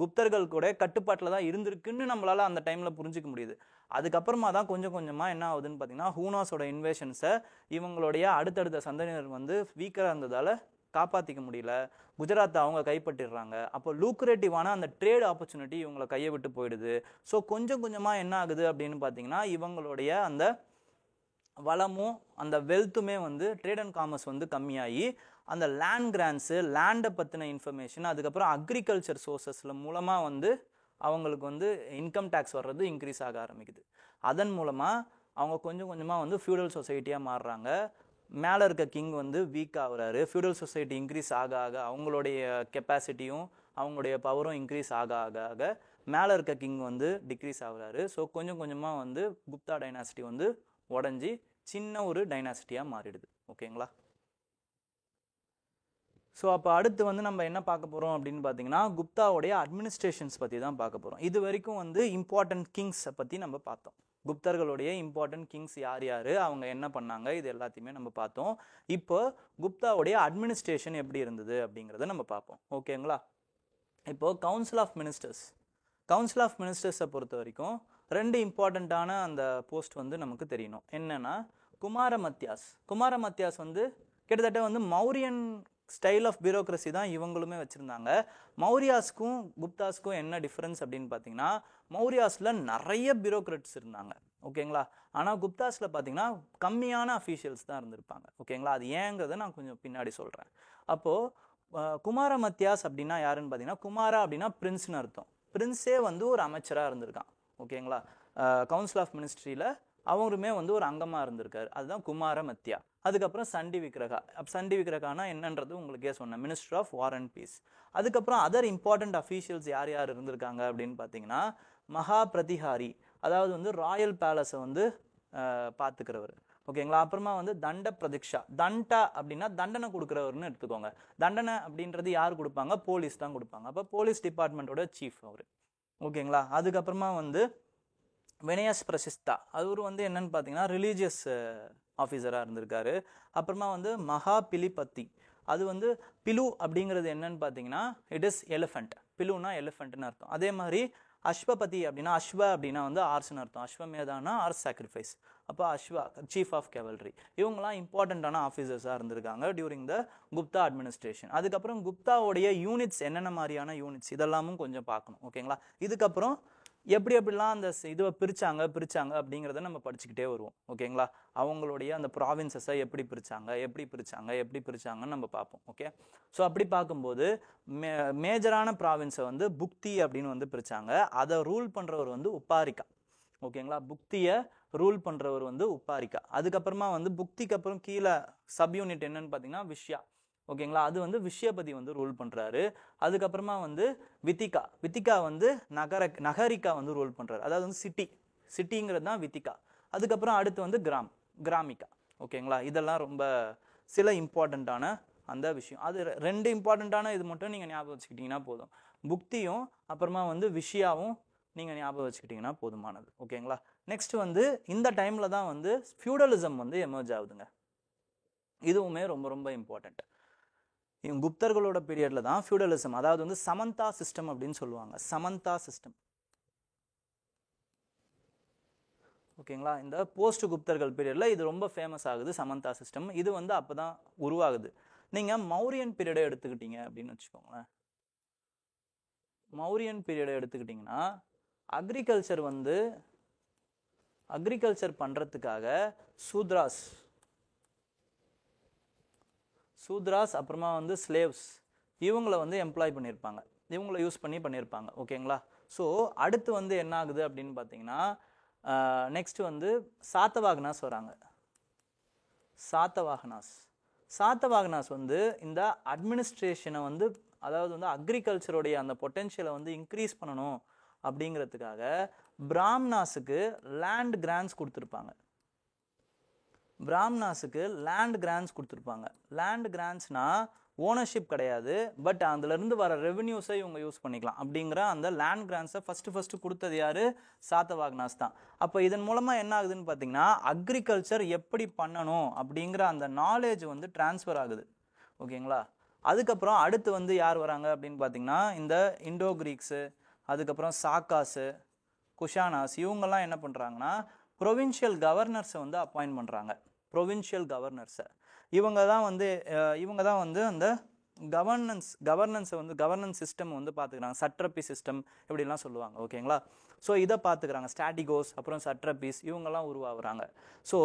குப்தர்கள் கூட கட்டுப்பாட்டில் தான் இருந்திருக்குன்னு நம்மளால் அந்த டைமில் புரிஞ்சிக்க முடியுது. அதுக்கப்புறமா தான் கொஞ்சம் கொஞ்சமாக என்ன ஆகுதுன்னு பார்த்தீங்கன்னா, ஹூனாஸோட இன்வேஷன்ஸை இவங்களுடைய அடுத்தடுத்த சந்ததியினர் வந்து வீக்கராக இருந்ததால் காப்பாற்றிக்க முடியல, குஜராத்தை அவங்க கைப்பற்றிடுறாங்க. அப்போ லூக்ரேட்டிவான அந்த ட்ரேட் ஆப்பர்ச்சுனிட்டி இவங்களை கையை விட்டு போயிடுது. ஸோ கொஞ்சம் கொஞ்சமாக என்ன ஆகுது அப்படின்னு பார்த்தீங்கன்னா, இவங்களுடைய அந்த வளமும் அந்த வெல்த்துமே வந்து ட்ரேட் அண்ட் காமர்ஸ் வந்து கம்மியாகி அந்த லேண்ட் கிராண்ட்ஸு, லேண்டை பற்றின இன்ஃபர்மேஷன், அதுக்கப்புறம் அக்ரிகல்ச்சர் சோர்சஸில் மூலமாக வந்து அவங்களுக்கு வந்து இன்கம் டேக்ஸ் வர்றது இன்க்ரீஸ் ஆக ஆரம்பிக்குது. அதன் மூலமாக அவங்க கொஞ்சம் கொஞ்சமாக வந்து ஃபியூடல் சொசைட்டியாக மாறுறாங்க. மேலே இருக்க கிங் வந்து வீக் ஆகுறாரு. ஃபியூடல் சொசைட்டி இன்க்ரீஸ் ஆக ஆக அவங்களுடைய கெப்பாசிட்டியும் அவங்களுடைய பவரும் இன்க்ரீஸ் ஆக ஆக ஆக மேலே இருக்க கிங் வந்து டிக்ரீஸ் ஆகுறாரு. ஸோ கொஞ்சம் கொஞ்சமாக வந்து குப்தா டைனாசிட்டி வந்து உடஞ்சி சின்ன ஒரு டைனாசிட்டியாக மாறிடுது. ஓகேங்களா, ஸோ அப்போ அடுத்து வந்து நம்ம என்ன பார்க்க போகிறோம் அப்படின்னு பார்த்தீங்கன்னா, குப்தாவுடைய அட்மினிஸ்ட்ரேஷன்ஸ் பற்றி தான் பார்க்க போகிறோம். இது வரைக்கும் வந்து இம்பார்ட்டன்ட் கிங்ஸை பற்றி நம்ம பார்த்தோம். குப்தர்களுடைய இம்பார்ட்டன்ட் கிங்ஸ் யார் யார், அவங்க என்ன பண்ணாங்க, இது எல்லாத்தையுமே நம்ம பார்த்தோம். இப்போ குப்தாவுடைய அட்மினிஸ்ட்ரேஷன் எப்படி இருந்தது அப்படிங்கிறத நம்ம பார்ப்போம். ஓகேங்களா, இப்போது கவுன்சில் ஆஃப் மினிஸ்டர்ஸை பொறுத்த வரைக்கும் 2 இம்பார்ட்டண்ட்டான அந்த போஸ்ட் வந்து நமக்கு தெரியணும். என்னென்னா, குமாரமத்தியாஸ் வந்து கிட்டத்தட்ட வந்து மௌரியன் ஸ்டைல் ஆஃப் பியூரோக்ரஸி தான் இவங்களுமே வச்சுருந்தாங்க. மௌரியாஸ்க்கும் குப்தாஸ்க்கும் என்ன டிஃப்ரென்ஸ் அப்படின்னு பார்த்தீங்கன்னா, மௌரியாஸில் நிறைய பியூரோக்ராட்ஸ் இருந்தாங்க. ஓகேங்களா, ஆனால் குப்தாஸில் பார்த்தீங்கன்னா கம்மியான அஃபீஷியல்ஸ் தான் இருந்திருப்பாங்க. ஓகேங்களா, அது ஏங்கிறத நான் கொஞ்சம் பின்னாடி சொல்கிறேன். அப்போது குமாரமத்தியாஸ் அப்படின்னா யாருன்னு பார்த்தீங்கன்னா, குமாரா அப்படின்னா பிரின்ஸ்னு அர்த்தம். பிரின்ஸே வந்து ஒரு அமைச்சராக இருந்திருக்கான். ஓகேங்களா, கவுன்சில் ஆஃப் மினிஸ்ட்ரியில் அவருமே வந்து ஒரு அங்கமாக இருந்திருக்காரு. அதுதான் குமாரமத்தியா. அதுக்கப்புறம் சண்டி விக்ரகானா என்னன்றது உங்களுக்கே சொன்னேன், minister of war and peace. அதுக்கப்புறம் அதர் இம்பார்ட்டன்ட் அஃபீஷியல்ஸ் யார் யார் இருந்திருக்காங்க அப்படின்னு பார்த்தீங்கன்னா, மகா பிரதிஹாரி, அதாவது வந்து ராயல் பேலஸை வந்து பார்த்துக்கிறவர். ஓகேங்களா, அப்புறமா வந்து தண்ட பிரதிக்ஷா, தண்டா அப்படின்னா தண்டனை கொடுக்குறவர்னு எடுத்துக்கோங்க. தண்டனை அப்படின்றது யார் கொடுப்பாங்க, போலீஸ் தான் கொடுப்பாங்க. அப்போ போலீஸ் டிபார்ட்மெண்ட்டோட சீஃப் அவர். ஓகேங்களா, அதுக்கப்புறமா வந்து வினயஸ் பிரசிஸ்தா, அவர் வந்து என்னன்னு பார்த்தீங்கன்னா ரிலீஜியஸ் ஆஃபீஸராக இருந்திருக்காரு. அப்புறமா வந்து மகா பிலிபத்தி, அது வந்து பிலு அப்படிங்கிறது என்னன்னு பார்த்தீங்கன்னா இட் இஸ் எலிஃபெண்ட். பிலுனா எலிஃபெண்ட்னு அர்த்தம். அதே மாதிரி அஸ்வபதி அப்படின்னா, அஸ்வ அப்படின்னா வந்து ஆர்ஸ்னு அர்த்தம். அஸ்வமேதானா ஆர்ஸ் சாக்ரிஃபைஸ். அப்போ அஸ்வா சீஃப் ஆஃப் கேவல்ரி. இவங்களாம் இம்பார்ட்டண்ட்டான ஆஃபீஸர்ஸாக இருந்திருக்காங்க டியூரிங் த குப்தா அட்மினிஸ்ட்ரேஷன். அதுக்கப்புறம் குப்தாவுடைய யூனிட்ஸ் என்னென்ன மாதிரியான யூனிட்ஸ் இதெல்லாமும் கொஞ்சம் பார்க்கணும். ஓகேங்களா, இதுக்கப்புறம் எப்படிலாம் அந்த இதுவை பிரிச்சாங்க அப்படிங்கிறத நம்ம படிச்சுக்கிட்டே வருவோம். ஓகேங்களா, அவங்களுடைய அந்த ப்ராவின்சஸை எப்படி பிரிச்சாங்கன்னு நம்ம பார்ப்போம். ஓகே, ஸோ அப்படி பார்க்கும்போது மேஜரான ப்ராவின்ஸை வந்து புக்தி அப்படின்னு வந்து பிரிச்சாங்க. அதை ரூல் பண்ணுறவர் வந்து உப்பாரிக்கா. ஓகேங்களா, புக்தியை ரூல் பண்ணுறவர் வந்து உப்பாரிக்கா. அதுக்கப்புறமா வந்து புக்திக்கு அப்புறம் கீழே சப் யூனிட் என்னன்னு பார்த்தீங்கன்னா விஷயா. ஓகேங்களா, அது வந்து விஷயபதி வந்து ரூல் பண்ணுறாரு. அதுக்கப்புறமா வந்து வித்திகா வந்து நகரிக்கா வந்து ரூல் பண்ணுறாரு. அதாவது வந்து சிட்டிங்கிறது தான் வித்திகா. அதுக்கப்புறம் அடுத்து வந்து கிராமிகா. ஓகேங்களா, இதெல்லாம் ரொம்ப சில இம்பார்ட்டண்ட்டான அந்த விஷயம். அது 2 இம்பார்ட்டண்ட்டான இது மட்டும் நீங்கள் ஞாபகம் வச்சுக்கிட்டிங்கன்னா போதும். புக்தியும் அப்புறமா வந்து விஷயாவும் நீங்கள் ஞாபகம் வச்சுக்கிட்டிங்கன்னா போதுமானது. ஓகேங்களா, நெக்ஸ்ட் வந்து இந்த டைமில் தான் வந்து ஃபியூடலிசம் வந்து எமர்ஜ் ஆகுதுங்க. இதுவுமே ரொம்ப ரொம்ப இம்பார்ட்டண்ட். குப்தர்களோட பீரியட்ல தான் ஃபியூடலிசம், அதாவது வந்து சமந்தா சிஸ்டம் அப்படின்னு சொல்லுவாங்க. சமந்தா சிஸ்டம். ஓகேங்களா, இந்த போஸ்ட் குப்தர்கள் பீரியட்ல இது ரொம்ப ஃபேமஸ் ஆகுது சமந்தா சிஸ்டம். இது வந்து அப்போதான் உருவாகுது. நீங்கள் மௌரியன் பீரியடை எடுத்துக்கிட்டீங்க அப்படின்னு வச்சுக்கோங்களேன். மௌரியன் பீரியடை எடுத்துக்கிட்டிங்கன்னா அக்ரிகல்ச்சர் பண்ணுறதுக்காக சூத்ராஸ் அப்புறமா வந்து ஸ்லேவ்ஸ் இவங்கள வந்து எம்ப்ளாய் பண்ணியிருப்பாங்க, இவங்கள யூஸ் பண்ணியிருப்பாங்க. ஓகேங்களா? ஸோ அடுத்து வந்து என்ன ஆகுது அப்படின்னு பார்த்தீங்கன்னா நெக்ஸ்ட் வந்து சாத்தவாகனாஸ் வராங்க. சாத்தவாகனாஸ் வந்து இந்த அட்மினிஸ்ட்ரேஷனை வந்து அதாவது வந்து அக்ரிகல்ச்சருடைய அந்த பொட்டென்ஷியலை வந்து இன்க்ரீஸ் பண்ணணும் அப்படிங்கிறதுக்காக பிராம்னாஸுக்கு லேண்ட் கிராண்ட்ஸ் கொடுத்துருப்பாங்க. லேண்ட் கிராண்ட்ஸ்னா ஓனர்ஷிப் கிடையாது, பட் அதுலேருந்து வர ரெவென்யூஸை இவங்க யூஸ் பண்ணிக்கலாம் அப்படிங்கிற அந்த லேண்ட் கிராண்ட்ஸை ஃபஸ்ட்டு கொடுத்தது யார்? சாத்தவாகனாஸ் தான். அப்போ இதன் மூலமாக என்ன ஆகுதுன்னு பார்த்தீங்கன்னா அக்ரிகல்ச்சர் எப்படி பண்ணணும் அப்படிங்கிற அந்த நாலேஜ் வந்து டிரான்ஸ்ஃபர் ஆகுது. ஓகேங்களா? அதுக்கப்புறம் அடுத்து வந்து யார் வராங்க அப்படின்னு பார்த்தீங்கன்னா இந்த இண்டோ கிரீக்ஸு, அதுக்கப்புறம் சாக்காஸு, குஷானாஸ் இவங்கெல்லாம் என்ன பண்ணுறாங்கன்னா ப்ரொவின்ஷியல் கவர்னர்ஸை வந்து அப்பாயிண்ட் பண்ணுறாங்க. இவங்க தான் வந்து அந்த கவர்னன்ஸ் சிஸ்டம் வந்து பார்த்துக்கிறாங்க. சட்ரப்பி சிஸ்டம் இப்படிலாம் சொல்லுவாங்க. ஓகேங்களா? ஸோ இதை பார்த்துக்கிறாங்க. ஸ்டாட்டிகோஸ் அப்புறம் சட்ரப்பீஸ் இவங்கெல்லாம் உருவாகுறாங்க. ஸோ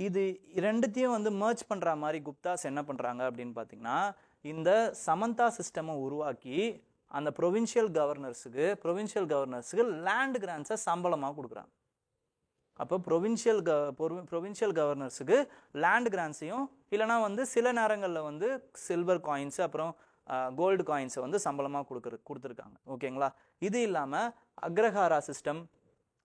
இது ரெண்டுத்தையும் வந்து மர்ஜ் பண்ணுற மாதிரி குப்தாஸ் என்ன பண்ணுறாங்க அப்படின்னு பார்த்தீங்கன்னா இந்த சமந்தா சிஸ்டமை உருவாக்கி அந்த ப்ரொவின்ஷியல் கவர்னர்ஸுக்கு லேண்ட் கிராண்ட்ஸை சம்பளமாக கொடுக்குறாங்க. அப்போ ப்ரொவின்ஷியல் கவர்னர்ஸுக்கு லேண்ட் கிராண்ட்ஸையும் இல்லைனா வந்து சில நேரங்களில் வந்து சில்வர் காயின்ஸ் அப்புறம் கோல்டு காயின்ஸை வந்து சம்பளமாக கொடுத்துருக்காங்க. ஓகேங்களா? இது இல்லாமல் அக்ரஹாரா சிஸ்டம்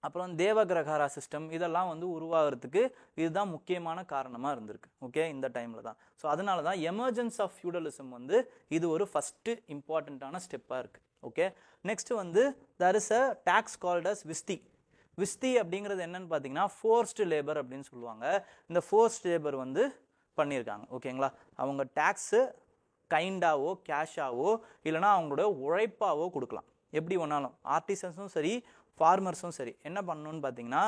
அப்புறம் தேவகிரகாரா சிஸ்டம் இதெல்லாம் வந்து உருவாகிறதுக்கு இதுதான் முக்கியமான காரணமாக இருந்திருக்கு. ஓகே, இந்த டைமில் தான். ஸோ அதனால தான் எமர்ஜென்ஸ் ஆஃப் ஃபியூடலிசம் வந்து இது ஒரு ஃபஸ்ட்டு இம்பார்ட்டண்ட்டான ஸ்டெப்பாக இருக்குது. ஓகே, நெக்ஸ்ட் வந்து there is a tax called as விஸ்தி அப்படிங்கிறது என்னன்னு பார்த்தீங்கன்னா ஃபோர்ஸ்டு லேபர் அப்படின்னு சொல்லுவாங்க. இந்த ஃபோர்ஸ்ட் லேபர் வந்து பண்ணியிருக்காங்க. ஓகேங்களா? அவங்க டேக்ஸு கைண்டாவோ கேஷாவோ இல்லைனா அவங்களோட உழைப்பாவோ கொடுக்கலாம். எப்படி ஒன்றாலும் ஆர்டிசன்ஸும் சரி ஃபார்மர்ஸும் சரி என்ன பண்ணணும்னு பார்த்தீங்கன்னா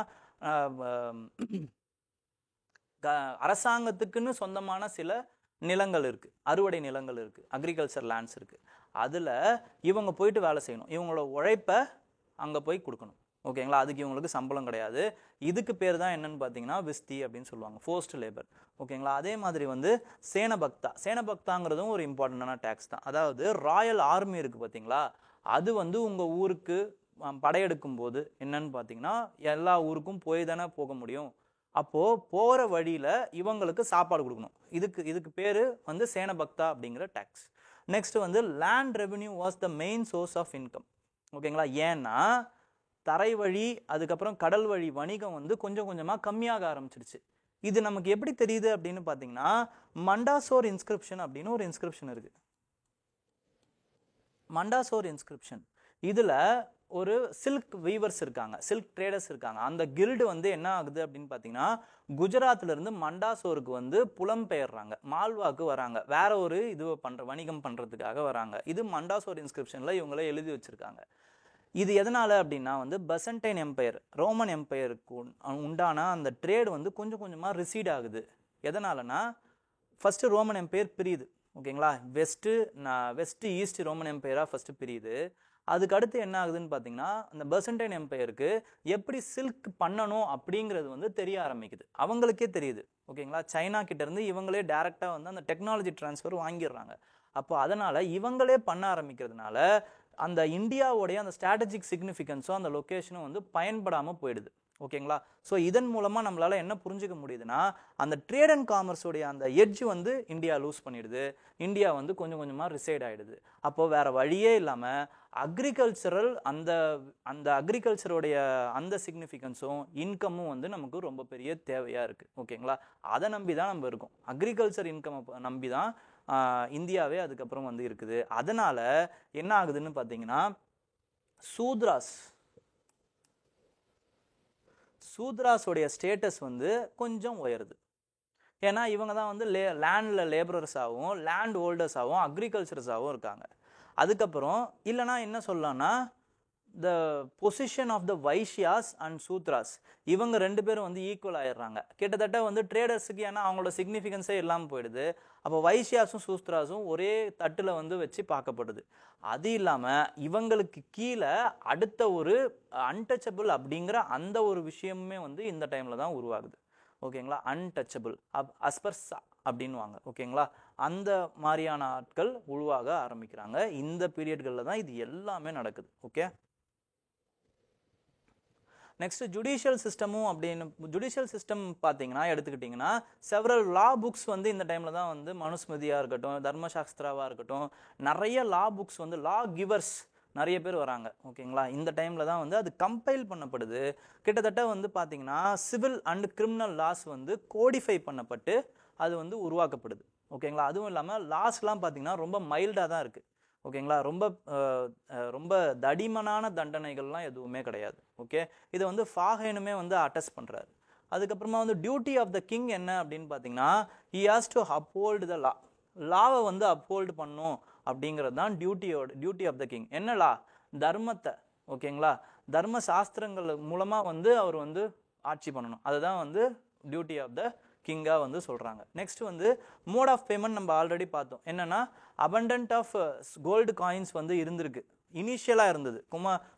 அரசாங்கத்துக்குன்னு சொந்தமான சில நிலங்கள் இருக்குது, அறுவடை நிலங்கள் இருக்குது, அக்ரிகல்ச்சர் லேண்ட்ஸ் இருக்குது. அதில் இவங்க போயிட்டு வேலை செய்யணும், இவங்களோட உழைப்பை அங்கே போய் கொடுக்கணும். ஓகேங்களா? அதுக்கு இவங்களுக்கு சம்பளம் கிடையாது. இதுக்கு பேர் தான் என்னன்னு பார்த்தீங்கன்னா விஸ்தி அப்படின்னு சொல்லுவாங்க, ஃபோர்ஸ்ட் லேபர். ஓகேங்களா? அதே மாதிரி வந்து சேனபக்தாங்கிறதும் ஒரு இம்பார்ட்டண்டான டேக்ஸ் தான். அதாவது ராயல் ஆர்மி இருக்குது பார்த்தீங்களா, அது வந்து உங்கள் ஊருக்கு படையெடுக்கும் போது என்னன்னு பார்த்தீங்கன்னா எல்லா ஊருக்கும் போய் தானே போக முடியும். அப்போது போகிற வழியில் இவங்களுக்கு சாப்பாடு கொடுக்கணும். இதுக்கு பேர் வந்து சேனபக்தா அப்படிங்கிற டேக்ஸ். நெக்ஸ்ட் வந்து land revenue was the main source of income. ஓகேங்களா? ஏன்னா தரை வழி அதுக்கப்புறம் கடல் வழி வணிகம் வந்து கொஞ்சம் கொஞ்சமாக கம்மியாக ஆரம்பிச்சிடுச்சு. இது நமக்கு எப்படி தெரியுது அப்படின்னு பார்த்தீங்கன்னா மண்டாசோர் இன்ஸ்கிரிப்ஷன் அப்படின்னு ஒரு இன்ஸ்கிரிப்ஷன் இருக்குது. மண்டாசோர் இன்ஸ்கிரிப்ஷன் இதில் ஒரு சில்க் வீவர்ஸ் இருக்காங்க, சில்க் ட்ரேடர்ஸ் இருக்காங்க. அந்த கில்டு வந்து என்ன ஆகுது அப்படின்னு பார்த்தீங்கன்னா குஜராத்லேருந்து மண்டாசோருக்கு வந்து புலம்பெயர்றாங்க, மால்வாக்கு வராங்க, வேற ஒரு வணிகம் பண்ணுறதுக்காக வராங்க. இது மண்டாசோர் இன்ஸ்கிரிப்ஷனில் இவங்களே எழுதி வச்சுருக்காங்க. இது எதனால் அப்படின்னா வந்து பசன்டைன் எம்பையர், ரோமன் எம்பையருக்கு உண்டான அந்த ட்ரேடு வந்து கொஞ்சம் கொஞ்சமாக ரிசீட் ஆகுது. எதனாலனா ஃபஸ்ட்டு ரோமன் எம்பையர் பிரியுது. ஓகேங்களா? வெஸ்ட்டு ஈஸ்ட் ரோமன் எம்பையராக ஃபஸ்ட்டு பிரியுது. அதுக்கு அடுத்து என்ன ஆகுதுன்னு பார்த்தீங்கன்னா அந்த பர்சன்டைன் எம்பையருக்கு எப்படி சில்க் பண்ணணும் அப்படிங்கிறது வந்து தெரிய ஆரம்பிக்குது, அவங்களுக்கே தெரியுது. ஓகேங்களா? சைனா கிட்டேருந்து இவங்களே டேரெக்டாக வந்து அந்த டெக்னாலஜி டிரான்ஸ்ஃபர் வாங்கிடுறாங்க. அப்போ அதனால் இவங்களே பண்ண ஆரம்பிக்கிறதுனால அந்த இந்தியாவுடைய அந்த ஸ்ட்ராட்டஜிக் சிக்னிஃபிகன்ஸும் அந்த லொக்கேஷனும் வந்து பயன்படாமல் போயிடுது. ஓகேங்களா? ஸோ இதன் மூலமாக நம்மளால் என்ன புரிஞ்சுக்க முடியுதுன்னா அந்த ட்ரேட் அண்ட் காமர்ஸோடைய அந்த எட்ஜ் வந்து இந்தியா லூஸ் பண்ணிடுது, இந்தியா வந்து கொஞ்சம் கொஞ்சமாக ரிசைட் ஆகிடுது. அப்போது வேறு வழியே இல்லாமல் அக்ரிகல்ச்சரல் அந்த அக்ரிகல்ச்சருடைய அந்த சிக்னிஃபிகன்ஸும் இன்கமும் வந்து நமக்கு ரொம்ப பெரிய தேவையாக இருக்குது. ஓகேங்களா? அதை நம்பி தான் நம்ம இருக்கோம், அக்ரிகல்ச்சர் இன்கம் நம்பி தான் இந்தியாவே அதுக்கப்புறம் வந்து இருக்குது. அதனால் என்ன ஆகுதுன்னு பார்த்தீங்கன்னா சூத்ராஸோடைய ஸ்டேட்டஸ் வந்து கொஞ்சம் உயருது. ஏன்னா இவங்க தான் வந்து லேண்டில் லேபரர்ஸாகவும் லேண்ட் ஹோல்டர்ஸாகவும் அக்ரிகல்ச்சர்ஸாகவும் இருக்காங்க. அதுக்கப்புறம் இல்லைனா என்ன சொல்லலாம்னா the position of the Vaishyas and Sudras இவங்க ரெண்டு பேரும் வந்து ஈக்குவல் ஆயிடுறாங்க. கிட்டத்தட்ட வந்து ட்ரேடர்ஸுக்கு ஏன்னா அவங்களோட சிக்னிஃபிகன்ஸே இல்லாமல் போயிடுது. அப்போ வைஷ்யாஸும் சூத்ராஸும் ஒரே தட்டில் வந்து வச்சு பார்க்கப்படுது. அது இல்லாமல் இவங்களுக்கு கீழே அடுத்த ஒரு அன்டச்சபிள் அப்படிங்கிற அந்த ஒரு விஷயமுமே வந்து இந்த டைமில் தான் உருவாகுது. ஓகேங்களா, அன்டச்சபிள் அஸ்பர்ஸா அப்படின்வாங்க. ஓகேங்களா, அந்த மாதிரியான ஆட்கள் உருவாக ஆரம்பிக்கிறாங்க. இந்த பீரியட்களில் தான் இது எல்லாமே நடக்குது. ஓகே, நெக்ஸ்ட் ஜுடிஷியல் சிஸ்டமும் அப்படின்னு ஜுடிஷியல் சிஸ்டம் பார்த்தீங்கன்னா எடுத்துக்கிட்டிங்கன்னா செவரல் லா புக்ஸ் வந்து இந்த டைமில் தான் வந்து மனுஸ்மிருதியாக இருக்கட்டும், தர்மசாஸ்திராவாக இருக்கட்டும், நிறைய லா புக்ஸ் வந்து லா கிவர்ஸ் நிறைய பேர் வராங்க. ஓகேங்களா, இந்த டைமில் தான் வந்து அது கம்பைல் பண்ணப்படுது. கிட்டத்தட்ட வந்து பார்த்தீங்கன்னா சிவில் அண்ட் கிரிமினல் லாஸ் வந்து கோடிஃபை பண்ணப்பட்டு அது வந்து உருவாக்கப்படுது. ஓகேங்களா, அதுவும் இல்லாமல் லாஸ்லாம் பார்த்தீங்கன்னா ரொம்ப மைல்டாக தான் இருக்குது. ஓகேங்களா, ரொம்ப தடிமனான தண்டனைகள்லாம் எதுவுமே கிடையாது. ஓகே, இதை வந்து ஃபாஹைனுமே வந்து அட்டஸ்ட் பண்ணுறாரு. அதுக்கப்புறமா வந்து டியூட்டி ஆஃப் த கிங் என்ன அப்படின்னு பார்த்தீங்கன்னா ஹி ஹாஸ் டு அப்ஹோல்டு த லாவை வந்து அப்ஹோல்டு பண்ணும் அப்படிங்கிறது தான் டியூட்டி ஆஃப் த கிங். என்ன லா? தர்மத்தை. ஓகேங்களா, தர்ம சாஸ்திரங்கள் மூலமாக வந்து அவர் வந்து ஆட்சி பண்ணணும். அதுதான் வந்து டியூட்டி ஆஃப் த கிங்காக வந்து சொல்கிறாங்க. நெக்ஸ்ட் வந்து மோட் ஆஃப் பேமெண்ட் நம்ம ஆல்ரெடி பார்த்தோம். என்னென்னா அபண்டன்ட் ஆஃப் கோல்டு காயின்ஸ் வந்து இருந்திருக்கு. இனிஷியலாக இருந்தது,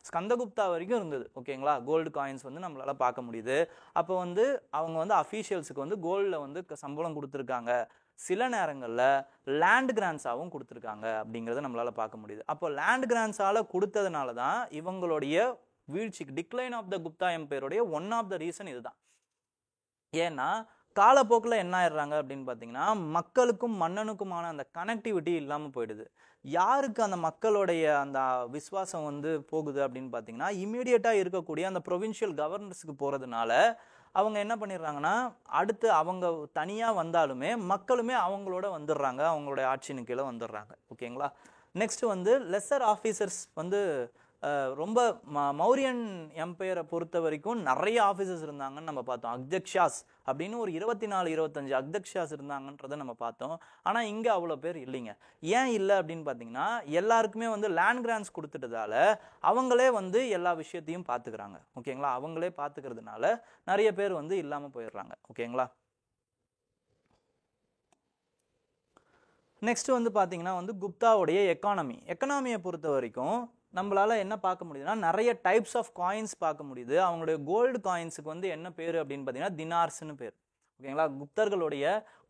ஸ்கந்தகுப்தா வரைக்கும் இருந்தது. ஓகேங்களா, கோல்டு காயின்ஸ் வந்து நம்மளால பார்க்க முடியுது. அப்போ வந்து அவங்க வந்து அஃபீஷியல்ஸுக்கு வந்து கோல்டில் வந்து சம்பளம் கொடுத்துருக்காங்க. சில நேரங்களில் லேண்ட் கிராண்ட்ஸாகவும் கொடுத்துருக்காங்க அப்படிங்கிறத நம்மளால் பார்க்க முடியுது. அப்போ லேண்ட் கிராண்ட்ஸால் கொடுத்ததுனால தான் இவங்களுடைய வீழ்ச்சிக்கு டிக்ளைன் ஆஃப் த குப்தா எம்பையருடைய ஒன் ஆஃப் த ரீசன் இதுதான். ஏன்னா காலப்போக்கில் என்ன ஆயிடுறாங்க அப்படின்னு பார்த்தீங்கன்னா மக்களுக்கும் மன்னனுக்குமான அந்த கனெக்டிவிட்டி இல்லாமல் போயிடுது. யாருக்கு அந்த மக்களுடைய அந்த விசுவாசம் வந்து போகுது அப்படின்னு பார்த்தீங்கன்னா இமீடியட்டாக இருக்கக்கூடிய அந்த ப்ரொவின்ஷியல் கவர்னர்ஸுக்கு போகிறதுனால அவங்க என்ன பண்ணிடுறாங்கன்னா அடுத்து அவங்க தனியாக வந்தாலுமே மக்களுமே அவங்களோட வந்துடுறாங்க, அவங்களோட ஆட்சியின் கீழே வந்துடுறாங்க. ஓகேங்களா, நெக்ஸ்ட் வந்து லெசர் ஆஃபீஸர்ஸ் வந்து ரொம்ப மௌரியன் எம்பையரை பொறுத்த வரைக்கும் நிறைய ஆஃபீஸர்ஸ் இருந்தாங்கன்னு நம்ம பார்த்தோம். அக்தக்ஷாஸ் அப்படின்னு ஒரு 24-25 அக்தக்ஷாஸ் இருந்தாங்கன்றதை நம்ம பார்த்தோம். ஆனால் இங்கே அவ்வளோ பேர் இல்லைங்க. ஏன் இல்லை அப்படின்னு பார்த்தீங்கன்னா எல்லாருக்குமே வந்து லேண்ட் கிராண்ட்ஸ் கொடுத்துட்டதால அவங்களே வந்து எல்லா விஷயத்தையும் பார்த்துக்கிறாங்க. ஓகேங்களா, அவங்களே பார்த்துக்கிறதுனால நிறைய பேர் வந்து இல்லாமல் போயிடுறாங்க. ஓகேங்களா, நெக்ஸ்ட் வந்து பார்த்தீங்கன்னா வந்து குப்தாவுடைய எக்கானமியை பொறுத்த வரைக்கும் நம்மளால என்ன பார்க்க முடியுதுன்னா நிறைய டைப்ஸ் ஆஃப் காயின்ஸ் பார்க்க முடியுது. அவங்களுடைய கோல்டு காயின்ஸுக்கு வந்து என்ன பேர் அப்படின்னு பார்த்தீங்கன்னா தினார்ஸ்னு பேர். ஓகேங்களா, குப்தர்களுடைய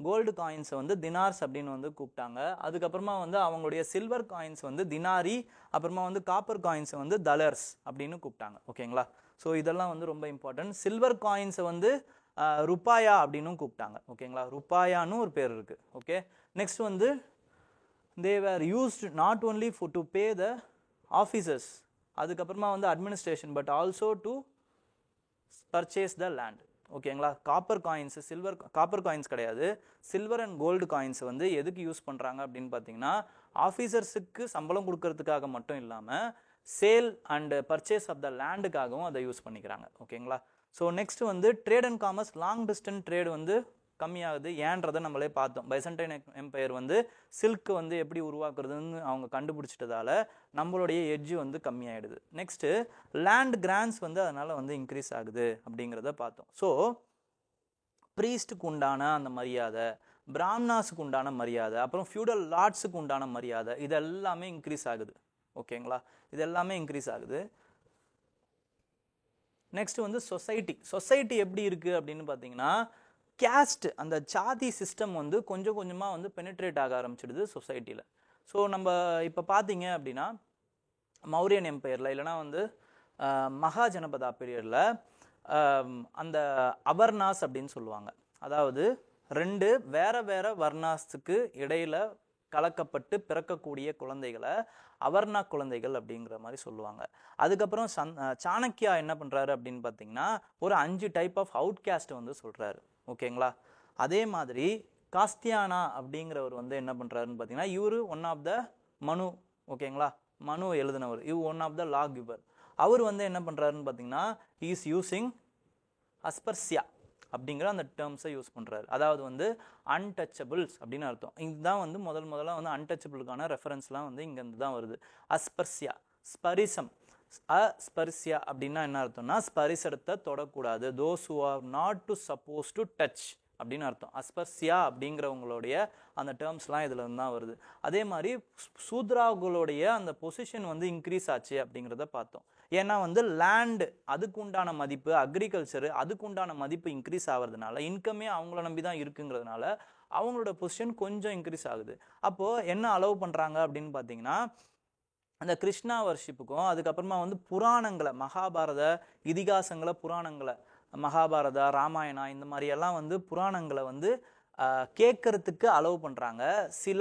கோல்டு காயின்ஸை வந்து தினார்ஸ் அப்படின்னு வந்து கூப்பிட்டாங்க. அதுக்கப்புறமா வந்து அவங்களுடைய சில்வர் காயின்ஸ் வந்து தினாரி, அப்புறமா வந்து காப்பர் காயின்ஸை வந்து தலர்ஸ் அப்படின்னு கூப்பிட்டாங்க. ஓகேங்களா, ஸோ இதெல்லாம் வந்து ரொம்ப இம்பார்ட்டன்ட். சில்வர் காயின்ஸை வந்து ருப்பாயா அப்படின்னு கூப்பிட்டாங்க. ஓகேங்களா, ருப்பாயான்னு ஒரு பேர் இருக்குது. ஓகே, நெக்ஸ்ட் வந்து they were used not only to pay the officers, அதுக்கப்புறமா வந்து administration, but also to purchase the land. ஓகேங்களா, காப்பர் காயின்ஸ் கிடையாது, சில்வர் அண்ட் கோல்டு காயின்ஸ் வந்து எதுக்கு யூஸ் பண்ணுறாங்க அப்படின்னு பார்த்தீங்கன்னா ஆஃபீஸர்ஸுக்கு சம்பளம் கொடுக்கறதுக்காக மட்டும் இல்லாமல் sale and purchase of the லேண்டுக்காகவும் அதை யூஸ் பண்ணிக்கிறாங்க. ஓகேங்களா, ஸோ நெக்ஸ்ட் வந்து trade and commerce, long distance trade வந்து கம்மியாகுது. ஏன்றதை நம்மளே பார்த்தோம். பைசன்டைன் எம்பையர் வந்து சில்க் வந்து எப்படி உருவாக்குறதுன்னு அவங்க கண்டுபிடிச்சிட்டதால நம்மளுடைய எட்ஜ் வந்து கம்மியாயிடுது. நெக்ஸ்ட்டு லேண்ட் கிராண்ட்ஸ் வந்து அதனால் வந்து இன்க்ரீஸ் ஆகுது அப்படிங்கிறத பார்த்தோம். ஸோ ப்ரீஸ்ட்டுக்கு உண்டான அந்த மரியாதை, பிராமணாஸுக்கு உண்டான மரியாதை, அப்புறம் ஃபியூடல் லார்ட்ஸுக்கு உண்டான மரியாதை, இது எல்லாமே இன்க்ரீஸ் ஆகுது. ஓகேங்களா, இது எல்லாமே இன்க்ரீஸ் ஆகுது. நெக்ஸ்ட் வந்து சொசைட்டி எப்படி இருக்குது அப்படின்னு பார்த்தீங்கன்னா கேஸ்ட், அந்த சாதி சிஸ்டம் வந்து கொஞ்சம் கொஞ்சமாக வந்து பெனிட்ரேட் ஆக ஆரம்பிச்சிடுது சொசைட்டியில். ஸோ நம்ம இப்போ பார்த்தீங்க அப்படின்னா மௌரியன் எம்பையரில் இல்லைனா வந்து மகாஜனபதா பீரியடில் அந்த அபர்னாஸ் அப்படின்னு சொல்லுவாங்க. அதாவது ரெண்டு வேற வர்ணாஸுக்கு இடையில கலக்கப்பட்டு பிறக்கக்கூடிய குழந்தைகளை அவர்ணா குழந்தைகள் அப்படிங்கிற மாதிரி சொல்லுவாங்க. அதுக்கப்புறம் சாணக்கியா என்ன பண்ணுறாரு அப்படின்னு பார்த்தீங்கன்னா ஒரு 5 டைப் ஆஃப் அவுட் கேஸ்ட் வந்து சொல்கிறாரு. ஓகேங்களா, அதே மாதிரி காஸ்தியானா அப்படிங்கிறவர் வந்து என்ன பண்ணுறாருன்னு பார்த்தீங்கன்னா இவர் ஒன் ஆஃப் த மனு. ஓகேங்களா, மனு எழுதினவர், இவர் one of the law giver. அவர் வந்து என்ன பண்ணுறாருன்னு பார்த்தீங்கன்னா இஸ் யூஸிங் அஸ்பர்சியா அப்படிங்கிற அந்த டேர்ம்ஸை யூஸ் பண்ணுறாரு. அதாவது வந்து அன்டச்சபிள்ஸ் அப்படின்னு அர்த்தம். இதுதான் வந்து முதல்ல வந்து அன்டச்சபிளுக்கான ரெஃபரன்ஸ்லாம் வந்து இங்கேருந்து தான் வருது. அஸ்பர்சியா, ஸ்பரிசம், அஸ்பர்சியா அப்படின்னா என்ன அர்த்தம்னா ஸ்பரிசத்தை தொடக்கூடாது. Those who are not to suppose to touch அப்படின்னு அர்த்தம். அஸ்பர்சியா அப்படிங்கிறவங்களுடைய அந்த டேர்ம்ஸ்லாம் இதில் இருந்து தான் வருது. அதே மாதிரி சூத்ராக்களுடைய அந்த பொசிஷன் வந்து இன்க்ரீஸ் ஆச்சு அப்படிங்கிறத பார்த்தோம். ஏன்னா வந்து லேண்டு அதுக்கு உண்டான மதிப்பு, அக்ரிகல்ச்சரு அதுக்கு உண்டான மதிப்பு இன்க்ரீஸ் ஆகிறதுனால, இன்கமே அவங்கள நம்பி தான் இருக்குங்கிறதுனால அவங்களோட பொசிஷன் கொஞ்சம் இன்க்ரீஸ் ஆகுது. அப்போது என்ன அலோவ் பண்ணுறாங்க அப்படின்னு பார்த்தீங்கன்னா, அந்த கிருஷ்ணா வர்ஷிப்புக்கும் அதுக்கப்புறமா வந்து புராணங்களை, மகாபாரத இதிகாசங்களை, புராணங்களை, மகாபாரதா, ராமாயணா இந்த மாதிரியெல்லாம் வந்து புராணங்களை வந்து கேட்கறதுக்கு அலோவ் பண்ணுறாங்க. சில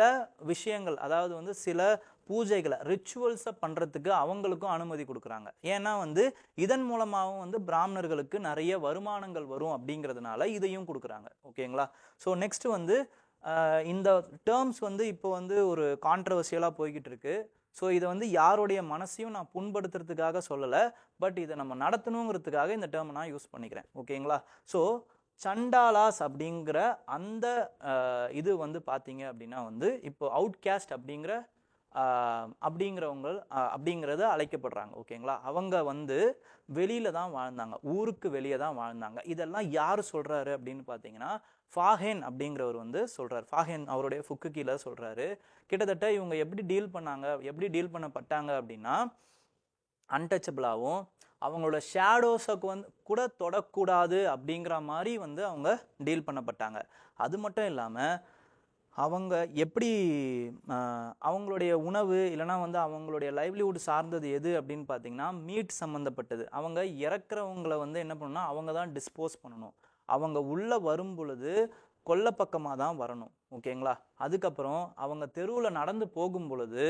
விஷயங்கள், அதாவது வந்து சில பூஜைகளை, ரிச்சுவல்ஸை பண்ணுறதுக்கு அவங்களுக்கும் அனுமதி கொடுக்குறாங்க. ஏன்னா வந்து இதன் மூலமாகவும் வந்து பிராமணர்களுக்கு நிறைய வருமானங்கள் வரும் அப்படிங்கிறதுனால இதையும் கொடுக்குறாங்க. ஓகேங்களா? ஸோ நெக்ஸ்ட் வந்து இந்த டேர்ம்ஸ் வந்து இப்போ வந்து ஒரு கான்ட்ரவர்சியலாக போய்கிட்டு இருக்கு. ஸோ இதை வந்து யாருடைய மனசையும் நான் புண்படுத்துறதுக்காக சொல்லலை, பட் இதை நம்ம நடத்தணுங்கிறதுக்காக இந்த டேர்மை நான் யூஸ் பண்ணிக்கிறேன். ஓகேங்களா? ஸோ சண்டாலாஸ் அப்படிங்கிற அந்த இது வந்து பார்த்தீங்க அப்படின்னா வந்து இப்போ அவுட்காஸ்ட் அப்படிங்கிறவங்க அப்படிங்கிறத அழைக்கப்படுறாங்க. ஓகேங்களா? அவங்க வந்து வெளியில தான் வாழ்ந்தாங்க, ஊருக்கு வெளியே தான் வாழ்ந்தாங்க. இதெல்லாம் யார் சொல்றாரு அப்படின்னு பார்த்தீங்கன்னா, ஃபாஹென் அப்படிங்கிறவர் வந்து சொல்றாரு. ஃபாஹென் அவருடைய ஃபுக்கு கீழே சொல்றாரு. கிட்டத்தட்ட இவங்க எப்படி டீல் பண்ணப்பட்டாங்க அப்படின்னா, அன்டச்சபிளாகவும் அவங்களோட ஷேடோஸுக்கு வந்து கூட தொடக்கூடாது அப்படிங்கிற மாதிரி வந்து அவங்க டீல் பண்ணப்பட்டாங்க. அது மட்டும் இல்லாமல் அவங்க எப்படி அவங்களுடைய உணவு இல்லைனா வந்து அவங்களுடைய லைவ்லிஹுட் சார்ந்தது எது அப்படின்னு பார்த்தீங்கன்னா மீட் சம்மந்தப்பட்டது. அவங்க இறக்குறவங்களை வந்து என்ன பண்ணணும்னா அவங்க தான் டிஸ்போஸ் பண்ணணும். அவங்க உள்ளே வரும் பொழுது கொல்லை பக்கமாக தான் வரணும். ஓகேங்களா? அதுக்கப்புறம் அவங்க தெருவில் நடந்து போகும் பொழுது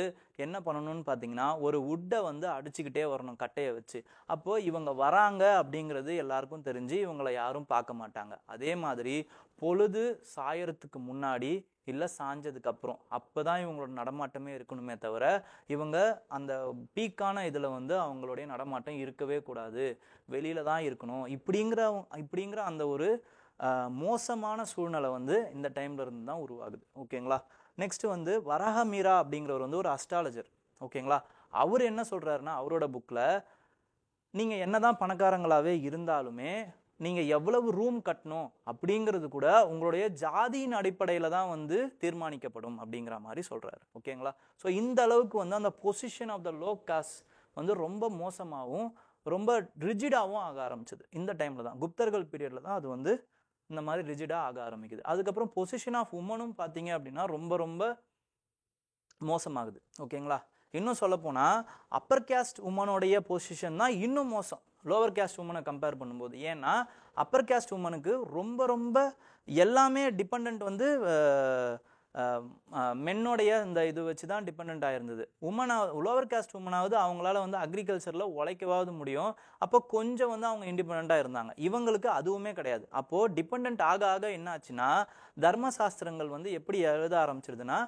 என்ன பண்ணணும்னு பார்த்தீங்கன்னா ஒரு உட்டை வந்து அடிச்சுக்கிட்டே வரணும், கட்டையை வச்சு. அப்போது இவங்க வராங்க அப்படிங்கிறது எல்லாருக்கும் தெரிஞ்சு இவங்களை யாரும் பார்க்க மாட்டாங்க. அதே மாதிரி பொழுது சாயறதுக்கு முன்னாடி இல்லை சாஞ்சதுக்கு அப்புறம் அப்போ தான் இவங்களோட நடமாட்டமே இருக்கணுமே தவிர இவங்க அந்த பீக்கான இதில் வந்து அவங்களுடைய நடமாட்டம் இருக்கவே கூடாது, வெளியில தான் இருக்கணும். இப்படிங்கிற அந்த ஒரு மோசமான சூழ்நிலை வந்து இந்த டைம்ல இருந்து தான் உருவாகுது. ஓகேங்களா? நெக்ஸ்ட் வந்து வரஹமீரா அப்படிங்கிறவர் வந்து ஒரு அஸ்ட்ராலஜர். ஓகேங்களா? அவர் என்ன சொல்றாருன்னா அவரோட புக்கில், நீங்கள் என்னதான் பணக்காரங்களாகவே இருந்தாலுமே நீங்கள் எவ்வளவு ரூம் கட்டணும் அப்படிங்கிறது கூட உங்களுடைய ஜாதியின் அடிப்படையில் தான் வந்து தீர்மானிக்கப்படும் அப்படிங்கிற மாதிரி சொல்கிறாரு. ஓகேங்களா? ஸோ இந்த அளவுக்கு வந்து அந்த position of the low caste வந்து ரொம்ப மோசமாகவும் ரொம்ப ரிஜிடாகவும் ஆக ஆரம்பிச்சது இந்த டைமில் தான். குப்தர்கள் பீரியடில் தான் அது வந்து இந்த மாதிரி ரிஜிடாக ஆக ஆரம்பிக்குது. அதுக்கப்புறம் பொசிஷன் ஆஃப் உமனும் பார்த்தீங்க அப்படின்னா ரொம்ப ரொம்ப மோசமாகுது. ஓகேங்களா? இன்னும் சொல்லப்போனால் அப்பர் கேஸ்ட் உமனுடைய பொசிஷன் தான் இன்னும் மோசம் லோவர் கேஸ்ட் உமனை கம்பேர் பண்ணும்போது. ஏன்னா அப்பர் கேஸ்ட் உமனுக்கு ரொம்ப ரொம்ப எல்லாமே டிபெண்ட் வந்து மென்னோடைய இந்த இது வச்சு தான் டிபெண்ட் ஆயிருந்தது. லோவர் கேஸ்ட் உமனாவது அவங்களால வந்து அக்ரிகல்ச்சரில் உழைக்கவாவது முடியும். அப்போ கொஞ்சம் வந்து அவங்க இண்டிபெண்ட்டாக இருந்தாங்க. இவங்களுக்கு அதுவுமே கிடையாது. அப்போது டிபெண்ட் ஆக ஆக என்ன ஆச்சுன்னா தர்மசாஸ்திரங்கள் வந்து எப்படி எழுத ஆரம்பிச்சிருதுன்னா,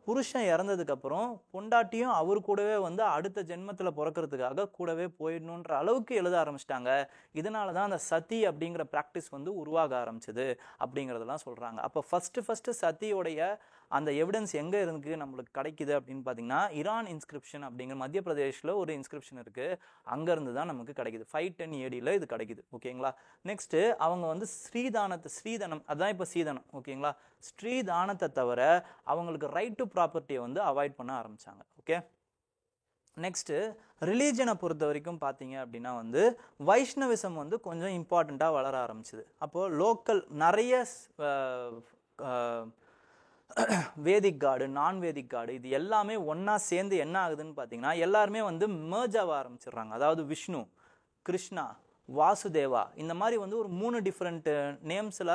புருஷன் இறந்ததுக்கப்புறம் பொண்டாட்டியும் அவர் கூடவே வந்து அடுத்த ஜென்மத்தில் பிறக்கிறதுக்காக கூடவே போயிடணுன்ற அளவுக்கு எழுத ஆரம்பிச்சிட்டாங்க. இதனால தான் அந்த சதி அப்படிங்கிற ப்ராக்டிஸ் வந்து உருவாக ஆரம்பிச்சது அப்படிங்கிறதெல்லாம் சொல்கிறாங்க. அப்போ ஃபஸ்ட்டு சதியோடைய அந்த எவிடன்ஸ் எங்கே இருக்கு நம்மளுக்கு கிடைக்குது அப்படின்னு பார்த்தீங்கன்னா, இரான் இன்ஸ்கிரிப்ஷன் அப்படிங்கிற மத்திய பிரதேஷில் ஒரு இன்ஸ்கிரிப்ஷன் இருக்குது. அங்கேருந்து தான் நமக்கு கிடைக்குது. 510 AD இது கிடைக்குது. ஓகேங்களா? நெக்ஸ்ட்டு அவங்க வந்து ஸ்ரீதனம் அதுதான் இப்போ சீதனம். ஓகேங்களா? ஸ்ரீதானத்தை தவிர அவங்களுக்கு ரைட் டு ப்ராப்பர்ட்டியை வந்து அவாய்ட் பண்ண ஆரம்பித்தாங்க. ஓகே, நெக்ஸ்ட்டு ரிலீஜனை பொறுத்த வரைக்கும் பார்த்தீங்க அப்படின்னா வந்து வைஷ்ணவிசம் வந்து கொஞ்சம் இம்பார்ட்டண்ட்டாக வளர ஆரம்பிச்சுது. அப்போது லோக்கல் நிறைய வேதிக் காடு, நான் வேதிக் காடு இது எல்லாமே ஒன்றா சேர்ந்து என்ன ஆகுதுன்னு பார்த்தீங்கன்னா எல்லாருமே வந்து மெர்ஜ் ஆக ஆரம்பிச்சிடுறாங்க. அதாவது விஷ்ணு, கிருஷ்ணா, வாசுதேவா இந்த மாதிரி வந்து ஒரு 3 டிஃப்ரெண்ட் நேம்ஸில்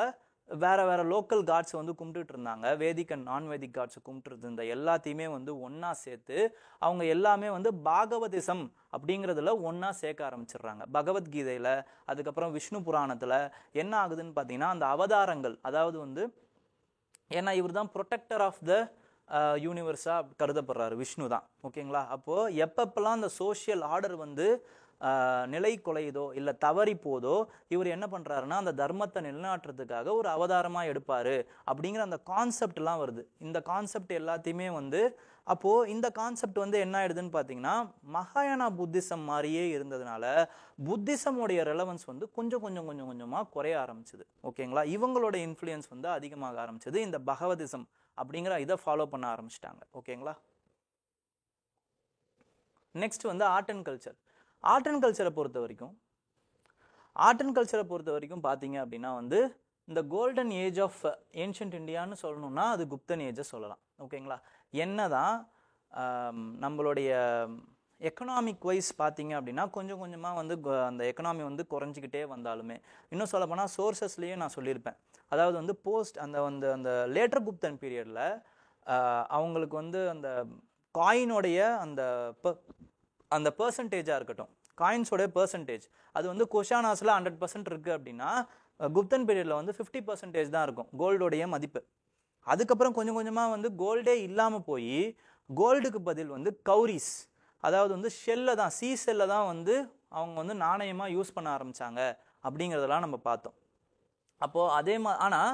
வேறு லோக்கல் காட்ஸ் வந்து கும்பிட்டுட்டு இருந்தாங்க. வேதிக் அண்ட் நான் வேதிக் காட்ஸை கும்பிட்டுட்டு இருந்த எல்லாத்தையுமே வந்து ஒன்றா சேர்த்து அவங்க எல்லாமே வந்து பாகவதிசம் அப்படிங்கிறதுல ஒன்றா சேர்க்க ஆரம்பிச்சிடுறாங்க. பகவத்கீதையில் அதுக்கப்புறம் விஷ்ணு புராணத்தில் என்ன ஆகுதுன்னு பார்த்தீங்கன்னா அந்த அவதாரங்கள், அதாவது வந்து ஏன்னா இவர் தான் ப்ரொடெக்டர் ஆஃப் த யூனிவர்ஸாக கருதப்படுறாரு, விஷ்ணு தான். ஓகேங்களா? அப்போது எப்பப்பெல்லாம் அந்த சோஷியல் ஆர்டர் வந்து நிலை குலையுதோ இல்லை தவறி போதோ இவர் என்ன பண்ணுறாருன்னா அந்த தர்மத்தை நிலைநாட்டுறதுக்காக ஒரு அவதாரமாக எடுப்பார் அப்படிங்கிற அந்த கான்செப்ட்லாம் வருது. இந்த கான்செப்ட் எல்லாத்தையுமே வந்து அப்போது இந்த கான்செப்ட் வந்து என்ன ஆயிடுதுன்னு பார்த்தீங்கன்னா மகாயானா புத்திசம் மாதிரியே இருந்ததுனால புத்திசமோடைய ரெலவன்ஸ் வந்து கொஞ்சம் கொஞ்சம் கொஞ்சம் கொஞ்சமாக குறைய ஆரம்பிச்சுது. ஓகேங்களா, இவங்களோட இன்ஃப்ளூயன்ஸ் வந்து அதிகமாக ஆரம்பிச்சது. இந்த பகவதிசம் அப்படிங்கிற இதை ஃபாலோ பண்ண ஆரம்பிச்சிட்டாங்க. ஓகேங்களா. நெக்ஸ்ட் வந்து art and culture. Art and கல்ச்சரை பொறுத்த வரைக்கும் பார்த்தீங்க அப்படின்னா வந்து இந்த கோல்டன் ஏஜ் ஆஃப் ஏன்ஷியன்ட் இந்தியான்னு சொல்லணும்னா அது குப்தன் ஏஜை சொல்லலாம். ஓகேங்களா. என்னதான் நம்மளுடைய எக்கனாமிக் வைஸ் பார்த்தீங்க அப்படின்னா கொஞ்சம் கொஞ்சமாக வந்து அந்த எக்கனாமி வந்து குறைஞ்சிக்கிட்டே வந்தாலுமே, இன்னும் சொல்லப்போனால் சோர்சஸ்லேயே நான் சொல்லியிருப்பேன், அதாவது வந்து அந்த லேட்டர் குப்தன் பீரியடில் அவங்களுக்கு வந்து அந்த காயினோடைய அந்த பெர்சன்டேஜாக இருக்கட்டும், காயின்ஸோடைய பெர்சன்டேஜ் அது வந்து கொஷானாஸில் 100% இருக்குது அப்படின்னா குப்தன் பீரியடில் வந்து 50% தான் இருக்கும் கோல்டோடைய மதிப்பு. அதுக்கப்புறம் கொஞ்சம் கொஞ்சமாக வந்து கோல்டே இல்லாமல் போய் கோல்டுக்கு பதில் வந்து கௌரிஸ், அதாவது வந்து சீ செல்லை தான் வந்து அவங்க வந்து நாணயமாக யூஸ் பண்ண ஆரம்பித்தாங்க அப்படிங்கிறதெல்லாம் நம்ம பார்த்தோம். அப்போது அதே ஆனால்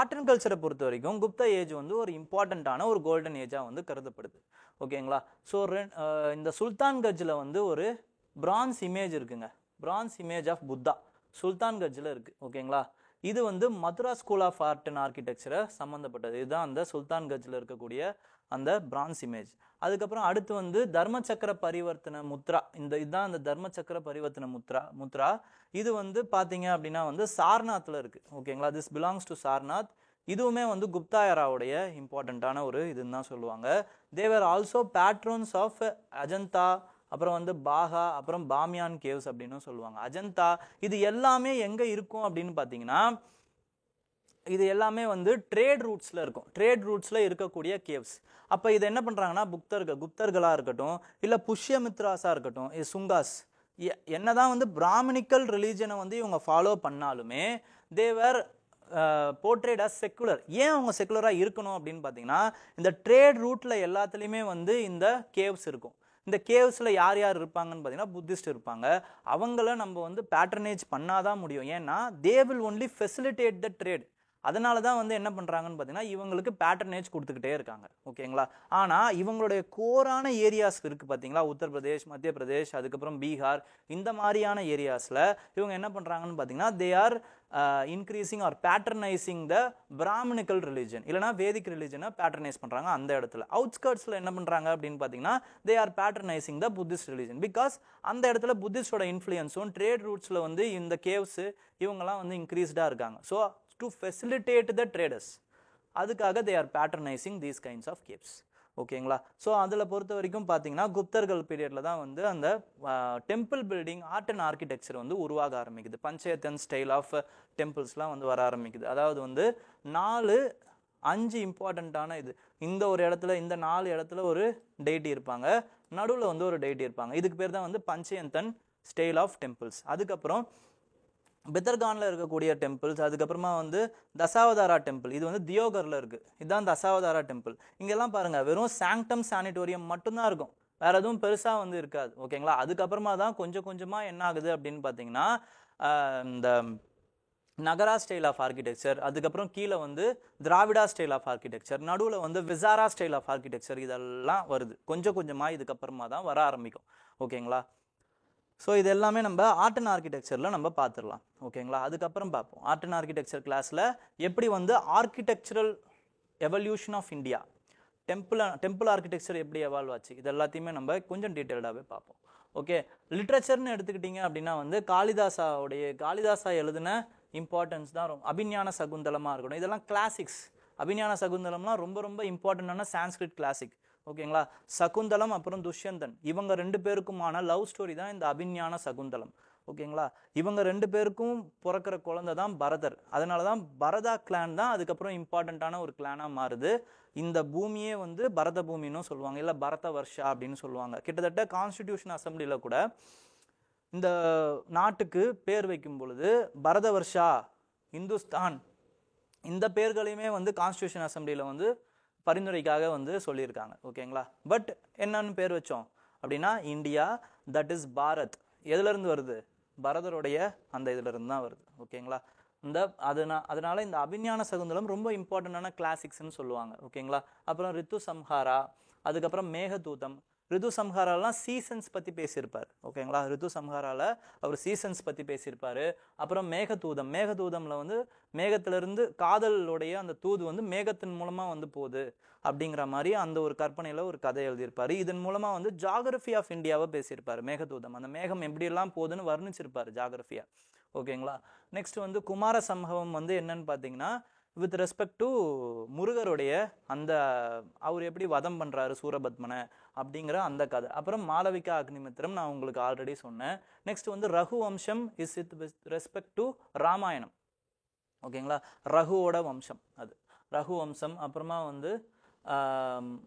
ஆர்ட் அண்ட் கல்ச்சரை பொறுத்த வரைக்கும் குப்தா ஏஜ் வந்து ஒரு இம்பார்ட்டண்ட்டான ஒரு கோல்டன் ஏஜாக வந்து கருதப்படுது. ஓகேங்களா. ஸோ இந்த சுல்தான்கட்ஜில் வந்து ஒரு பிரான்ஸ் இமேஜ் இருக்குங்க, பிரான்ஸ் இமேஜ் ஆஃப் புத்தா சுல்தான்கட்ஜில் இருக்குது. ஓகேங்களா. இது வந்து Mathura school of art and ஆர்கிடெக்சரை சம்மந்தப்பட்டது. இதுதான் அந்த சுல்தான்கட்ஜில் இருக்கக்கூடிய அந்த பிரான்ஸ் இமேஜ். அதுக்கப்புறம் அடுத்து வந்து தர்மச்சக்கர பரிவர்த்தன முத்ரா, இதுதான் அந்த தர்மச்சக்கர பரிவர்த்தன முத்ரா. இது வந்து பார்த்தீங்க அப்படின்னா வந்து சார்நாத்தில் இருக்குது. ஓகேங்களா. This belongs to Sarnath. இதுவுமே வந்து குப்தா எராவுடைய இம்பார்ட்டண்ட்டான ஒரு இதுன்னு தான் சொல்லுவாங்க. தேவர் ஆல்சோ பேட்ரோன்ஸ் ஆஃப் அஜந்தா, அப்புறம் வந்து பாகா, அப்புறம் பாமியான் கேவ்ஸ் அப்படின்னு சொல்லுவாங்க. அஜந்தா இது எல்லாமே எங்கே இருக்கும் அப்படின்னு பார்த்தீங்கன்னா இது எல்லாமே வந்து ட்ரேட் ரூட்ஸில் இருக்கும், ட்ரேட் ரூட்ஸில் இருக்கக்கூடிய கேவ்ஸ். அப்போ இதை என்ன பண்ணுறாங்கன்னா குப்தர்களாக இருக்கட்டும், இல்லை புஷ்யமித்ராஸாக இருக்கட்டும், சுங்காஸ், என்னதான் வந்து பிராமணிக்கல் ரிலீஜனை வந்து இவங்க ஃபாலோ பண்ணாலுமே தேவர் போர்ட்ரேட் அஸ் செக்குலர். ஏன் அவங்க செக்குலராக இருக்கணும் அப்படின்னு பார்த்தீங்கன்னா இந்த ட்ரேட் ரூட்டில் எல்லாத்துலேயுமே வந்து இந்த கேவ்ஸ் இருக்கும். இந்த கேவ்ஸில் யார் யார் இருப்பாங்கன்னு பார்த்தீங்கன்னா புத்திஸ்ட் இருப்பாங்க. அவங்கள நம்ம வந்து பேட்டர்னேஜ் பண்ணாதான் முடியும். ஏன்னா they will only facilitate the trade. அதனால தான் வந்து என்ன பண்ணுறாங்கன்னு பார்த்தீங்கன்னா இவங்களுக்கு பேட்டர்னேஜ் கொடுத்துக்கிட்டே இருக்காங்க. ஓகேங்களா. ஆனால் இவங்களுடைய கோரான ஏரியாஸ் இருக்குது பார்த்தீங்களா, உத்தரப்பிரதேஷ், மத்திய பிரதேஷ், அதுக்கப்புறம் பீகார், இந்த மாதிரியான ஏரியாஸில் இவங்க என்ன பண்ணுறாங்கன்னு பார்த்தீங்கன்னா they are increasing or patronising the Brahmanical religion, இல்லைனா வேதிக் ரிலிஜனை பேட்டர்னைஸ் பண்ணுறாங்க அந்த இடத்துல. அவுட்ஸ்கர்ட்ஸில் என்ன பண்ணுறாங்க அப்படின்னு பார்த்தீங்கன்னா they are patronising the Buddhist religion. Because அந்த இடத்துல புத்திஸ்டோட இன்ஃப்ளூயன்ஸும் ட்ரேட் ரூட்ஸில் வந்து இந்த கேவ்ஸு இவங்கெல்லாம் வந்து இன்க்ரீஸ்டாக இருக்காங்க. So to facilitate the traders, அதுக்காக they are patronizing these kinds of caves. ஓகேங்களா. ஸோ அதில் பொறுத்த வரைக்கும் பார்த்தீங்கன்னா குப்தர்கள் பீரியடில் தான் வந்து அந்த temple building art and architecture வந்து உருவாக ஆரம்பிக்குது. பஞ்சயத்தன் ஸ்டைல் ஆஃப் டெம்பிள்ஸ்லாம் வந்து வர ஆரம்பிக்குது. அதாவது வந்து 4-5 இம்பார்ட்டண்ட்டான இது, இந்த ஒரு இடத்துல இந்த 4 இடத்துல ஒரு டெய்டி இருப்பாங்க, நடுவில் வந்து ஒரு டெய்டி இருப்பாங்க. இதுக்கு பேர் தான் வந்து பஞ்சயந்தன் ஸ்டைல் ஆஃப் டெம்பிள்ஸ். அதுக்கப்புறம் பிதர்கானில் இருக்கக்கூடிய டெம்பிள்ஸ், அதுக்கப்புறமா வந்து தசாவதாரா டெம்பிள், இது வந்து தியோகரில் இருக்குது, இதுதான் தசாவதாரா டெம்பிள். இங்கெல்லாம் பாருங்கள் வெறும் சாங்டம் சானிட்டோரியம் மட்டும்தான் இருக்கும், வேறு எதுவும் பெருசாக வந்து இருக்காது. ஓகேங்களா. அதுக்கப்புறமா தான் கொஞ்சம் கொஞ்சமாக என்ன ஆகுது அப்படின்னு பார்த்தீங்கன்னா இந்த நகரா ஸ்டைல் ஆஃப் ஆர்கிடெக்சர், அதுக்கப்புறம் கீழே வந்து திராவிடா ஸ்டைல் ஆஃப் ஆர்கிடெக்சர், நடுவில் வந்து விசாரா ஸ்டைல் ஆஃப் ஆர்கிடெக்சர், இதெல்லாம் வருது கொஞ்சம் கொஞ்சமாக. இதுக்கப்புறமா தான் வர ஆரம்பிக்கும். ஓகேங்களா. ஸோ இது எல்லாமே நம்ம ஆர்ட் அண்ட் ஆர்கிடெக்சரில் நம்ம பார்த்துடலாம். ஓகேங்களா. அதுக்கப்புறம் பார்ப்போம் ஆர்ட் அண்ட் ஆர்கிடெக்சர் கிளாஸில் எப்படி வந்து architectural evolution of India, temple architecture எப்படி எவால்வ் ஆச்சு, இது எல்லாத்தையுமே நம்ம கொஞ்சம் டீட்டெயில்டாகவே பார்ப்போம். ஓகே. லிட்ரேச்சர்னு எடுத்துக்கிட்டிங்க அப்படின்னா வந்து காளிதாசா எழுதின இம்பார்ட்டன்ஸ் தான் அபிஞான சகுந்தலமாக இருக்கணும், இதெல்லாம் கிளாசிக்ஸ். அபிஞான சகுந்தலம்லாம் ரொம்ப ரொம்ப இம்பார்ட்டண்டான சான்ஸ்கிரிட் கிளாசிக். ஓகேங்களா. சகுந்தலம் அப்புறம் துஷ்யந்தன், இவங்க 2 பேருக்குமான லவ் ஸ்டோரி தான் இந்த அபிஞான சகுந்தலம். ஓகேங்களா. இவங்க 2 பேருக்கும் பிறக்கிற குழந்தை தான் பரதர். அதனால தான் பரதா கிளான் தான் அதுக்கப்புறம் இம்பார்ட்டண்ட்டான ஒரு கிளானாக மாறுது. இந்த பூமியே வந்து பரத பூமின்னு சொல்லுவாங்க, இல்லை பரத வர்ஷா அப்படின்னு சொல்லுவாங்க. கிட்டத்தட்ட கான்ஸ்டிடியூஷன் அசம்பிளியில் கூட இந்த நாட்டுக்கு பேர் வைக்கும் பொழுது பரத வர்ஷா, இந்துஸ்தான், இந்த பேர்களையுமே வந்து கான்ஸ்டிடியூஷன் அசம்பிளியில் வந்து பரிந்துரைக்காக வந்து சொல்லியிருக்காங்க. ஓகேங்களா. பட் என்னன்னு பேர் வச்சோம் அப்படின்னா இந்தியா, தட் இஸ் பாரத். எதுலேருந்து வருது, பரதருடைய அந்த இதிலிருந்து தான் வருது. ஓகேங்களா. அதனால இந்த அபிஞான சகுந்தலம் ரொம்ப இம்பார்ட்டண்டான கிளாசிக்ஸ்ன்னு சொல்லுவாங்க. ஓகேங்களா. அப்புறம் ரித்து சம்ஹாரா, அதுக்கப்புறம் மேகதூதம். ரிது சம்ஹாராலாம் சீசன்ஸ் பற்றி பேசியிருப்பார். ஓகேங்களா, ரிது சம்ஹாரால அவர் சீசன்ஸ் பற்றி பேசியிருப்பார். அப்புறம் மேகதூதம், மேகதூதமில் வந்து மேகத்திலிருந்து காதலுடைய அந்த தூது வந்து மேகத்தின் மூலமாக வந்து போகுது அப்படிங்கிற மாதிரி அந்த ஒரு கற்பனையில் ஒரு கதை எழுதியிருப்பார். இதன் மூலமாக வந்து ஜாகிரஃபி ஆஃப் இந்தியாவை பேசியிருப்பார் மேகதூதம். அந்த மேகம் எப்படியெல்லாம் போகுதுன்னு வர்ணிச்சிருப்பார் ஜாகிரஃபியா. ஓகேங்களா. நெக்ஸ்ட் வந்து குமார சம்பவம் வந்து என்னன்னு பார்த்தீங்கன்னா வித் ரெஸ்பெக்ட் டு முருகருடைய அந்த அவர் எப்படி வதம் பண்ணுறாரு சூரபத்மனை அப்படிங்கிற அந்த கதை. அப்புறம் மாளவிகா அக்னிமித்திரம் நான் உங்களுக்கு ஆல்ரெடி சொன்னேன். நெக்ஸ்ட் வந்து Raghuvamsha is with respect to Ramayana. ஓகேங்களா, ரகுவோட வம்சம் அது ரகுவம்சம். அப்புறமா வந்து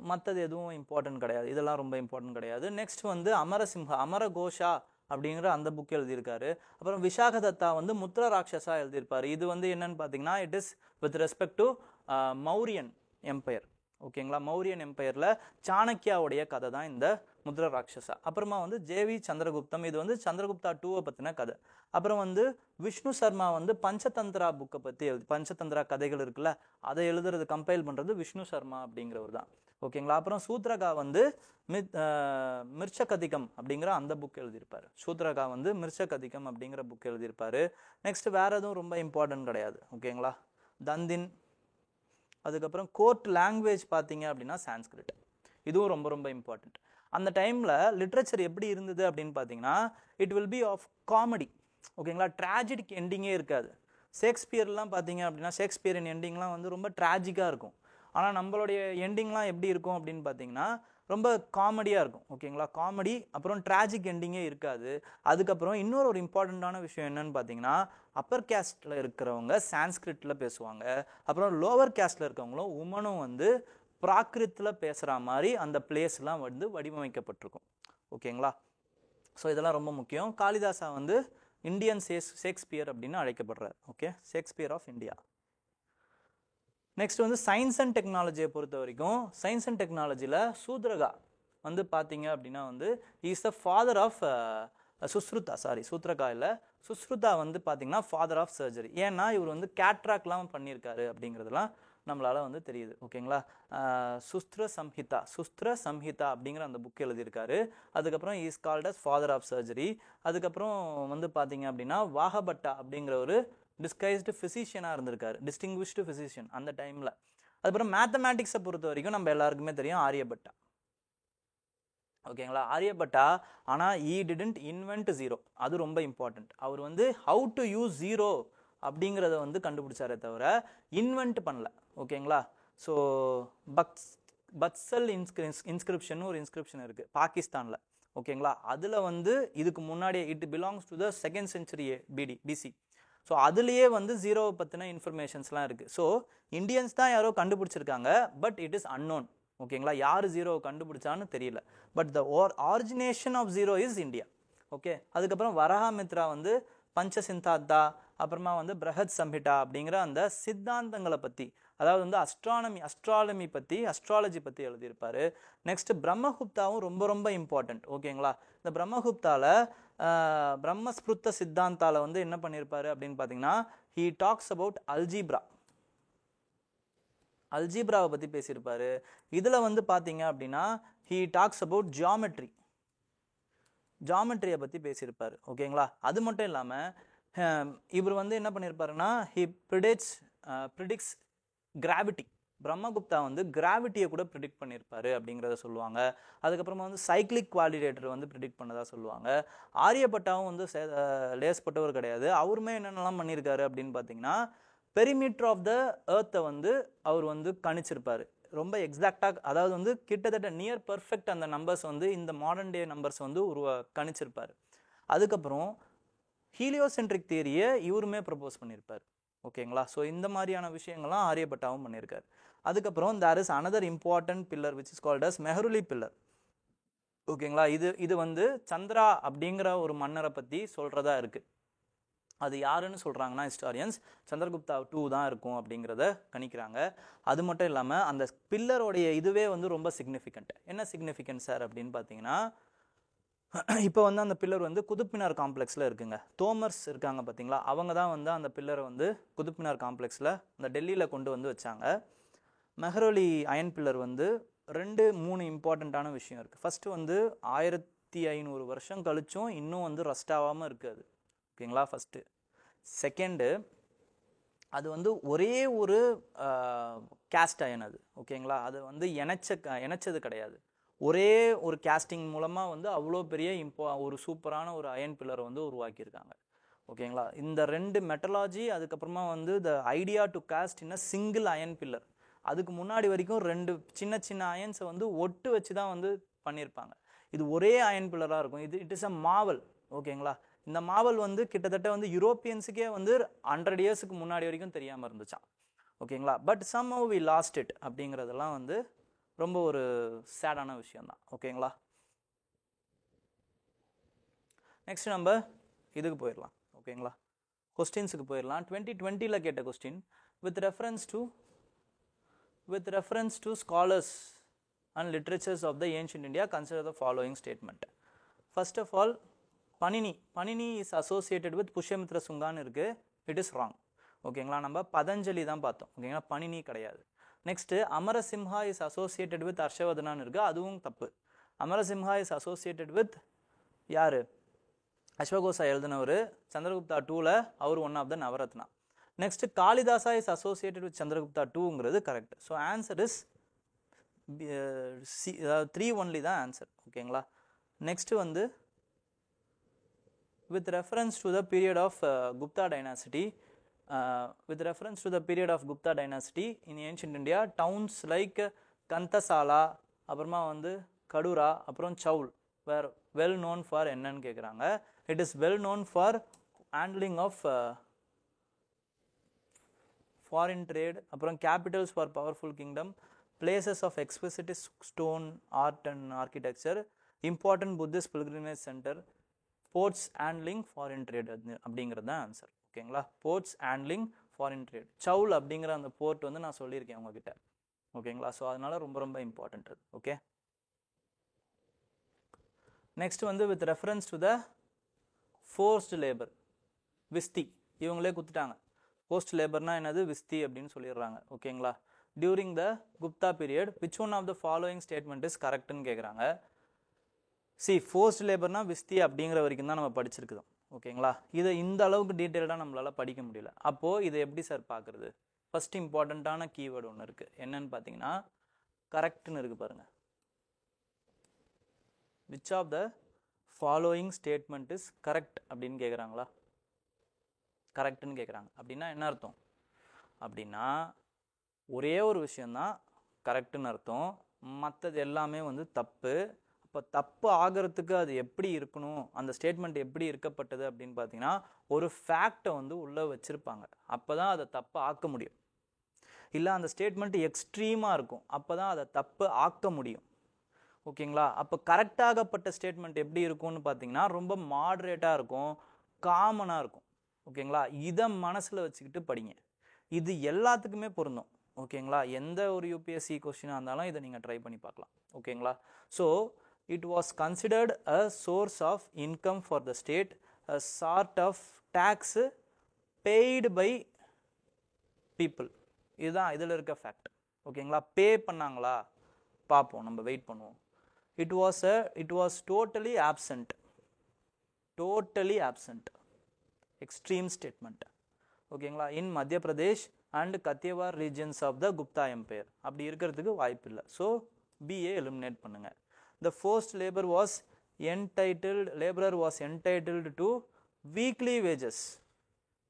மற்றது எதுவும் இம்பார்ட்டன்ட் கிடையாது, இதெல்லாம் ரொம்ப இம்பார்ட்டன்ட் கிடையாது. நெக்ஸ்ட் வந்து அமரசிம்ஹா, அமரகோஷா அப்படிங்கிற அந்த புக் எழுதியிருக்காரு. அப்புறம் விசாகதத்தா வந்து முத்ர ராட்சசா எழுதியிருப்பார். இது வந்து என்னன்னு பார்த்தீங்கன்னா it is with respect to Mauryan empire. ஓகேங்களா, மௌரியன் எம்பையரில் சாணக்கியாவுடைய கதை தான் இந்த முத்ர ராட்சசா. அப்புறமா வந்து ஜேவி சந்திரகுப்தம், இது வந்து சந்திரகுப்தா 2 பற்றின கதை. அப்புறம் வந்து விஷ்ணு சர்மா வந்து பஞ்சதந்திரா புக்கை பற்றி பஞ்சதந்திரா கதைகள் இருக்குல்ல, அதை எழுதுறது கம்பைல் பண்ணுறது விஷ்ணு சர்மா அப்படிங்கிறவர் தான். ஓகேங்களா. அப்புறம் சூத்ரகா வந்து மிர்ச்சகதிகம் அப்படிங்கிற அந்த புக் எழுதியிருப்பார். சூத்ரகா வந்து மிர்ச்சகதிகம் அப்படிங்கிற புக் எழுதியிருப்பார். நெக்ஸ்ட் வேற எதுவும் ரொம்ப இம்பார்ட்டன்ட் கிடையாது. ஓகேங்களா. தந்தின். அதுக்கப்புறம் கோர்ட் லாங்குவேஜ் பார்த்தீங்க அப்படின்னா சான்ஸ்கிரிட், இதுவும் ரொம்ப ரொம்ப இம்பார்ட்டன்ட். அந்த டைமில் லிட்ரேச்சர் எப்படி இருந்தது அப்படின்னு பார்த்தீங்கன்னா it will be of comedy. ஓகேங்களா, ட்ராஜடிக் எண்டிங்கே இருக்காது. ஷேக்ஸ்பியர்லாம் பார்த்தீங்க அப்படின்னா ஷேக்ஸ்பியரின் எண்டிங்லாம் வந்து ரொம்ப ட்ராஜிக்காக இருக்கும். ஆனால் நம்மளுடைய எண்டிங்லாம் எப்படி இருக்கும் அப்படின்னு பார்த்தீங்கன்னா ரொம்ப காமெடியாக இருக்கும். ஓகேங்களா, காமெடி, அப்புறம் ட்ராஜிக் எண்டிங்கே இருக்காது. அதுக்கப்புறம் இன்னொரு ஒரு இம்பார்ட்டண்ட்டான விஷயம் என்னன்னு பார்த்தீங்கன்னா அப்பர் கேஸ்டில் இருக்கிறவங்க சான்ஸ்கிரிட்டில் பேசுவாங்க. அப்புறம் லோவர் கேஸ்டில் இருக்கவங்களும் உமனும் வந்து பிராகிருத்தில் பேசுகிற மாதிரி அந்த பிளேஸ்லாம் வந்து வடிவமைக்கப்பட்டிருக்கும். ஓகேங்களா. ஸோ இதெல்லாம் ரொம்ப முக்கியம். காளிதாசா வந்து இந்தியன் ஷேக்ஸ்பியர் அப்படின்னு அழைக்கப்படுறார். Okay, Shakespeare of India. Next வந்து சயின்ஸ் அண்ட் டெக்னாலஜியை பொறுத்த வரைக்கும் சயின்ஸ் அண்ட் டெக்னாலஜியில் சூத்ரகா வந்து பார்த்தீங்க அப்படின்னா வந்து is the father of Sushruta. Shudraka இல்லை, சுஸ்ருதா வந்து பார்த்தீங்கன்னா ஃபாதர் ஆஃப் சர்ஜரி. ஏன்னா இவர் வந்து கேட்ராக்ட்லாம் பண்ணியிருக்காரு அப்படிங்கிறதுலாம் நம்மளால் வந்து தெரியுது. ஓகேங்களா. சுஸ்திர சம்ஹிதா அப்படிங்கிற அந்த புக் எழுதியிருக்காரு. அதுக்கப்புறம் is called as father of surgery. அதுக்கப்புறம் வந்து பார்த்தீங்க அப்படின்னா வாகபட்டா அப்படிங்கிற ஒரு டிஸ்கைஸ்டு ஃபிசிஷியனாக இருந்திருக்காரு, டிஸ்டிங்விஷ்டு ஃபிசிஷியன் அந்த டைமில். அதுக்கப்புறம் மேத்தமேட்டிக்ஸை பொறுத்த வரைக்கும் நம்ம எல்லாருக்குமே தெரியும் ஆரியபட்டா. ஓகேங்களா, ஆரியபட்டா. ஆனால் ஈ டிடன்ட் இன்வென்ட் ஜீரோ, அது ரொம்ப இம்பார்ட்டன்ட். அவர் வந்து ஹவு டு யூஸ் ஜீரோ அப்படிங்கிறத வந்து கண்டுபிடிச்சாரே தவிர இன்வென்ட் பண்ணல. ஓகேங்களா. ஸோ பத்சல் இன்ஸ்கிரிப்ஷன் ஒரு இன்ஸ்கிரிப்ஷன் இருக்குது பாகிஸ்தானில். ஓகேங்களா, அதில் வந்து இதுக்கு முன்னாடியே it belongs to the 2nd century BC. So அதுலேயே வந்து ஜீரோவை பற்றின இன்ஃபர்மேஷன்ஸ்லாம் இருக்குது. ஸோ இந்தியன்ஸ் தான் யாரோ கண்டுபிடிச்சிருக்காங்க, பட் இட் இஸ் அன்னோன். ஓகேங்களா, யார் ஜீரோவை கண்டுபிடிச்சான்னு தெரியல, but the origination of zero is India. Okay. அதுக்கப்புறம் வரஹாமித்ரா வந்து பஞ்சசிந்தாத்தா, அப்புறமா வந்து பிரஹத் சம்ஹிதா அப்படிங்கிற அந்த சித்தாந்தங்களை பற்றி, அதாவது வந்து அஸ்ட்ராலஜி பற்றி எழுதியிருப்பார். நெக்ஸ்ட் பிரம்மகுப்தாவும் ரொம்ப ரொம்ப இம்பார்ட்டன்ட். ஓகேங்களா. இந்த பிரம்மகுப்தாவில் பிரம்மஸ்பிருத்த சித்தாந்தால வந்து என்ன பண்ணியிருப்பாரு அப்படின்னு பார்த்தீங்கன்னா ஹீ டாக்ஸ் அபவுட் அல்ஜீப்ராவை பற்றி பேசியிருப்பாரு. இதில் வந்து பார்த்தீங்க அப்படின்னா ஹீ டாக்ஸ் அபவுட் ஜாமெட்ரியை பற்றி பேசியிருப்பார். ஓகேங்களா. அது மட்டும் இல்லாமல் இவர் வந்து என்ன பண்ணியிருப்பாருன்னா ஹீ ப்ரிடிக்ஸ் கிராவிட்டி. பிரம்மகுப்தா வந்து கிராவிட்டியை கூட ப்ரிடிக்ட் பண்ணியிருப்பாரு அப்படிங்கிறத சொல்லுவாங்க. அதுக்கப்புறமா வந்து சைக்ளிக் குவாலிடேட்டர் வந்து ப்ரிடிக்ட் பண்ணதா சொல்லுவாங்க. ஆரியபட்டாவும் வந்து லேஸ்பட்டவர் கிடையாது. அவருமே என்னென்னலாம் பண்ணியிருக்காரு அப்படின்னு பார்த்தீங்கன்னா பெரிமீட்டர் ஆஃப் த எர்த்தை வந்து அவர் வந்து கணிச்சிருப்பார் ரொம்ப எக்ஸாக்டாக. அதாவது வந்து கிட்டத்தட்ட நியர் பர்ஃபெக்ட் அந்த நம்பர்ஸ் வந்து இந்த மாடர்ன் டே நம்பர்ஸ் வந்து கணிச்சிருப்பார். அதுக்கப்புறம் ஹீலியோசென்ட்ரிக் தியரியை இவருமே ப்ரப்போஸ் பண்ணியிருப்பார். ஓகேங்களா. ஸோ இந்த மாதிரியான விஷயங்கள்லாம் ஆரியபட்டாவும் பண்ணியிருக்காரு. அதுக்கப்புறம் there is another important pillar which is called as Mehrauli pillar. ஓகேங்களா. இது வந்து சந்திரா அப்படிங்கிற ஒரு மன்னரை பற்றி சொல்கிறதா இருக்குது. அது யாருன்னு சொல்கிறாங்கன்னா ஹிஸ்டாரியன்ஸ் சந்திரகுப்தா 2 தான் இருக்கும் அப்படிங்கிறத கணிக்கிறாங்க. அது மட்டும் இல்லாமல் அந்த பில்லரோடைய இதுவே வந்து ரொம்ப சிக்னிஃபிகண்ட். என்ன சிக்னிஃபிகன்ட் சார் அப்படின்னு பார்த்தீங்கன்னா இப்போ வந்து அந்த பில்லர் வந்து குதுப்மினார் காம்ப்ளெக்ஸில் இருக்குங்க. தோமர்ஸ் இருக்காங்க பார்த்தீங்களா, அவங்க தான் வந்து அந்த பில்லரை வந்து குதுப்மினார் காம்ப்ளெக்ஸில் அந்த டெல்லியில் கொண்டு வந்து வச்சாங்க. மெஹரோலி அயன் பில்லர் வந்து ரெண்டு மூணு இம்பார்ட்டண்ட்டான விஷயம் இருக்குது. ஃபஸ்ட்டு வந்து 1500 வருஷம் கழிச்சும் இன்னும் வந்து ரஸ்ட் ஆகாமல் இருக்குது. ஓகேங்களா? ஃபஸ்ட்டு. செகண்டு, அது வந்து ஒரே ஒரு கேஸ்ட் அயன் அது. ஓகேங்களா? அது வந்து இணைச்சது கிடையாது. ஒரே ஒரு கேஸ்டிங் மூலமாக வந்து அவ்வளோ பெரிய ஒரு சூப்பரான ஒரு அயன் பில்லரை வந்து உருவாக்கியிருக்காங்க. ஓகேங்களா? இந்த ரெண்டு மெட்டலாஜி, அதுக்கப்புறமா வந்து the idea to cast in a single iron pillar. அதுக்கு முன்னாடி வரைக்கும் ரெண்டு சின்ன சின்ன அயன்ஸை வந்து ஒட்டு வச்சு தான் வந்து பண்ணியிருப்பாங்க. இது ஒரே அயன் பில்லராக இருக்கும். It is a marvel. ஓகேங்களா? இந்த மாவல் வந்து கிட்டத்தட்ட வந்து யூரோப்பியன்ஸுக்கே வந்து 100 இயர்ஸுக்கு முன்னாடி வரைக்கும் தெரியாமல் இருந்துச்சான். ஓகேங்களா? But somehow we lost it அப்படிங்கிறதெல்லாம் வந்து ரொம்ப ஒரு சேடான விஷயம்தான். ஓகேங்களா? நெக்ஸ்ட் நம்ம இதுக்கு போயிடலாம். ஓகேங்களா? கொஸ்டின்ஸுக்கு போயிடலாம். 2020 கேட்ட question, with reference to scholars and literatures of the ancient India consider the following statement. First of all, Panini is associated with Pushyamitra சுங்கான்னு இருக்கு. It is wrong. ஓகேங்களா? நம்ம பதஞ்சலி தான் பார்த்தோம். ஓகேங்களா? பனினி கிடையாது. Next, Amarasimha is associated with ஹர்ஷவர்தனான்னு இருக்கு. அதுவும் தப்பு. அமரசிம்ஹா இஸ் அசோசியேட்டட் வித் யாரு? அஸ்வகோசா எழுதினவர். சந்திரகுப்தா 2ல அவர் one of the Navaratna. Next, Kalidasa is associated with Chandragupta 2ங்கிறது correct. So answer is 3 only தான் ஆன்சர். ஓகேங்களா? நெக்ஸ்ட் வந்து with reference to the period of Gupta dynasty, in ancient India, towns like Kantasala, அப்புறமா வந்து கடூரா, அப்புறம் Saul were well known for என்னன்னு கேட்குறாங்க. It is well known for handling of foreign trade, அப்புறம் capitals for powerful kingdom, places of exquisite stone art and architecture, important Buddhist pilgrimage center, ports handling foreign trade அப்படிங்கிறது தான் answer. ஓகேங்களா? Ports handling foreign trade. Chaul அப்படிங்கிற அந்த board வந்து நான் சொல்லியிருக்கேன் உங்ககிட்ட. ஓகேங்களா? ஸோ அதனால ரொம்ப ரொம்ப இம்பார்ட்டன்ட் அது. ஓகே, நெக்ஸ்ட் வந்து with reference to the forced labour, vishti. இவங்களே குத்துட்டாங்க. ஃபோர்ஸ்ட் லேபர்னா என்னது? விஸ்தி அப்படின்னு சொல்லிடுறாங்க. ஓகேங்களா? During the Gupta period which one of the following statement is கரெக்ட்னு கேட்குறாங்க. ஃபோர்ஸ்ட் லேபர்னா விஸ்தி அப்படிங்கிற வரைக்கும் தான் நம்ம படிச்சிருக்குதோம். ஓகேங்களா? இதை இந்த அளவுக்கு டீட்டெயில்டாக நம்மளால் படிக்க முடியல. அப்போது இதை எப்படி சார் பார்க்குறது? ஃபர்ஸ்ட் இம்பார்ட்டண்ட்டான கீவேர்டு ஒன்று இருக்குது. என்னன்னு பார்த்தீங்கன்னா கரெக்ட்னு இருக்குது பாருங்கள். Which of the following statement is correct அப்படின்னு கேட்குறாங்களா? கரெக்டுன்னு கேட்குறாங்க. அப்படின்னா என்ன அர்த்தம்? அப்படின்னா ஒரே ஒரு விஷயந்தான் கரெக்டுன்னு அர்த்தம். மற்றது எல்லாமே வந்து தப்பு. இப்போ தப்பு ஆகிறதுக்கு அது எப்படி இருக்கணும், அந்த ஸ்டேட்மெண்ட் எப்படி இருக்கப்பட்டது அப்படின்னு பார்த்தீங்கன்னா ஒரு ஃபேக்டை வந்து உள்ளே வச்சுருப்பாங்க. அப்போ தான் அதை தப்பு ஆக்க முடியும். இல்லை அந்த ஸ்டேட்மெண்ட் எக்ஸ்ட்ரீமாக இருக்கும். அப்போ தான் அதை தப்பு ஆக்க முடியும். ஓகேங்களா? அப்போ கரெக்டாகப்பட்ட ஸ்டேட்மெண்ட் எப்படி இருக்கும்னு பார்த்தீங்கன்னா ரொம்ப மாடரேட்டாக இருக்கும், காமனாக இருக்கும். ஓகேங்களா? இதை மனசில் வச்சுக்கிட்டு படிங்க. இது எல்லாத்துக்குமே பொருந்தும். ஓகேங்களா? எந்த ஒரு யூபிஎஸ்சி கொஸ்டினாக இருந்தாலும் இதை நீங்கள் ட்ரை பண்ணி பார்க்கலாம். ஓகேங்களா? So it was considered a source of income for the state, a sort of tax paid by people. இதுதான் இதில் இருக்க ஃபேக்ட். ஓகேங்களா? பே பண்ணாங்களா பார்ப்போம், நம்ம வெயிட் பண்ணுவோம். it was totally absent. Extreme statement. ஓகேங்களா? In Madhya Pradesh and Kathiawar regions of the Gupta empire. அப்படி இருக்கிறதுக்கு வாய்ப்பு இல்லை. ஸோ பிஏ எலிமினேட் பண்ணுங்க. The forced laborer was entitled to weekly wages.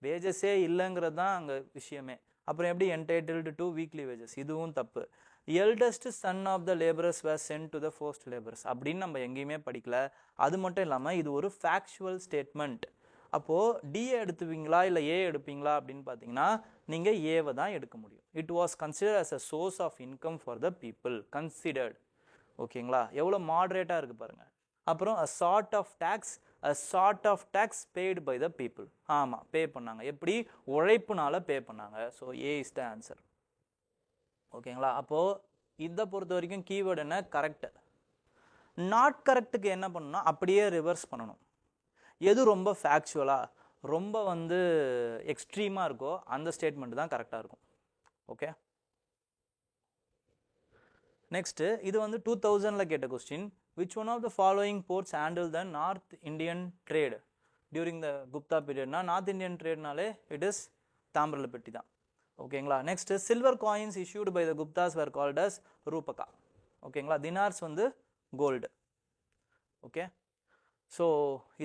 வேஜஸே இல்லைங்கிறது தான் அங்கே விஷயமே. அப்புறம் எப்படி entitled to weekly wages? இதுவும் தப்பு. eldest son of the laborers was sent to the forced laborers அப்படின்னு நம்ம எங்கேயுமே படிக்கல. அது மட்டும் இல்லாமல் இது ஒரு ஃபேக்சுவல் ஸ்டேட்மெண்ட். அப்போது டிஏ எடுத்துவீங்களா இல்லை ஏ எடுப்பீங்களா அப்படின்னு பார்த்தீங்கன்னா நீங்கள் ஏவை தான் எடுக்க முடியும். It was considered as a source of income for the people. considered. ஓகேங்களா? எவ்வளோ மாடரேட்டாக இருக்குது பாருங்கள். அப்புறம் a sort of tax paid by the people. ஆமாம், பே பண்ணாங்க. எப்படி? உழைப்புனால பே பண்ணாங்க. So A is the answer. ஓகேங்களா? அப்போது இதை பொறுத்த வரைக்கும் கீவேர்டு என்ன? கரெக்ட். நாட் கரெக்டுக்கு என்ன பண்ணணும்னா அப்படியே ரிவர்ஸ் பண்ணணும். எது ரொம்ப ஃபேக்சுவலாக ரொம்ப வந்து எக்ஸ்ட்ரீமாக இருக்கோ அந்த ஸ்டேட்மெண்ட் தான் கரெக்டாக இருக்கும். ஓகே, நெக்ஸ்ட்டு இது வந்து 2000ல் கேட்ட question. Which one of the following ports handle the north Indian trade during the Gupta பீரியட்னா நார்த் இந்தியன் ட்ரேட்னாலே இட் இஸ் தாமிரலப்பட்டி தான். ஓகேங்களா. Next silver coins issued by the Guptas were called as Rupaka. ஓகேங்களா. தினார்ஸ் வந்து கோல்டு. ஓகே. ஸோ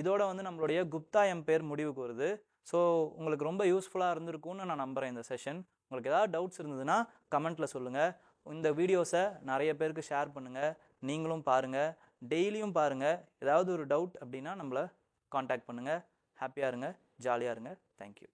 இதோட வந்து நம்மளுடைய Gupta empire முடிவுக்கு வருது. ஸோ உங்களுக்கு ரொம்ப யூஸ்ஃபுல்லாக இருந்திருக்கும்னு நான் நம்புகிறேன் இந்த செஷன். உங்களுக்கு ஏதாவது டவுட்ஸ் இருந்ததுன்னா கமெண்ட்டில் சொல்லுங்கள். இந்த வீடியோஸை நிறைய பேருக்கு ஷேர் பண்ணுங்கள். நீங்களும் பாருங்கள், டெய்லியும் பாருங்கள். ஏதாவது ஒரு டவுட் அப்படின்னா நம்மளை காண்டாக்ட் பண்ணுங்கள். ஹாப்பியாக இருங்க, ஜாலியாக இருங்க. தேங்க்யூ.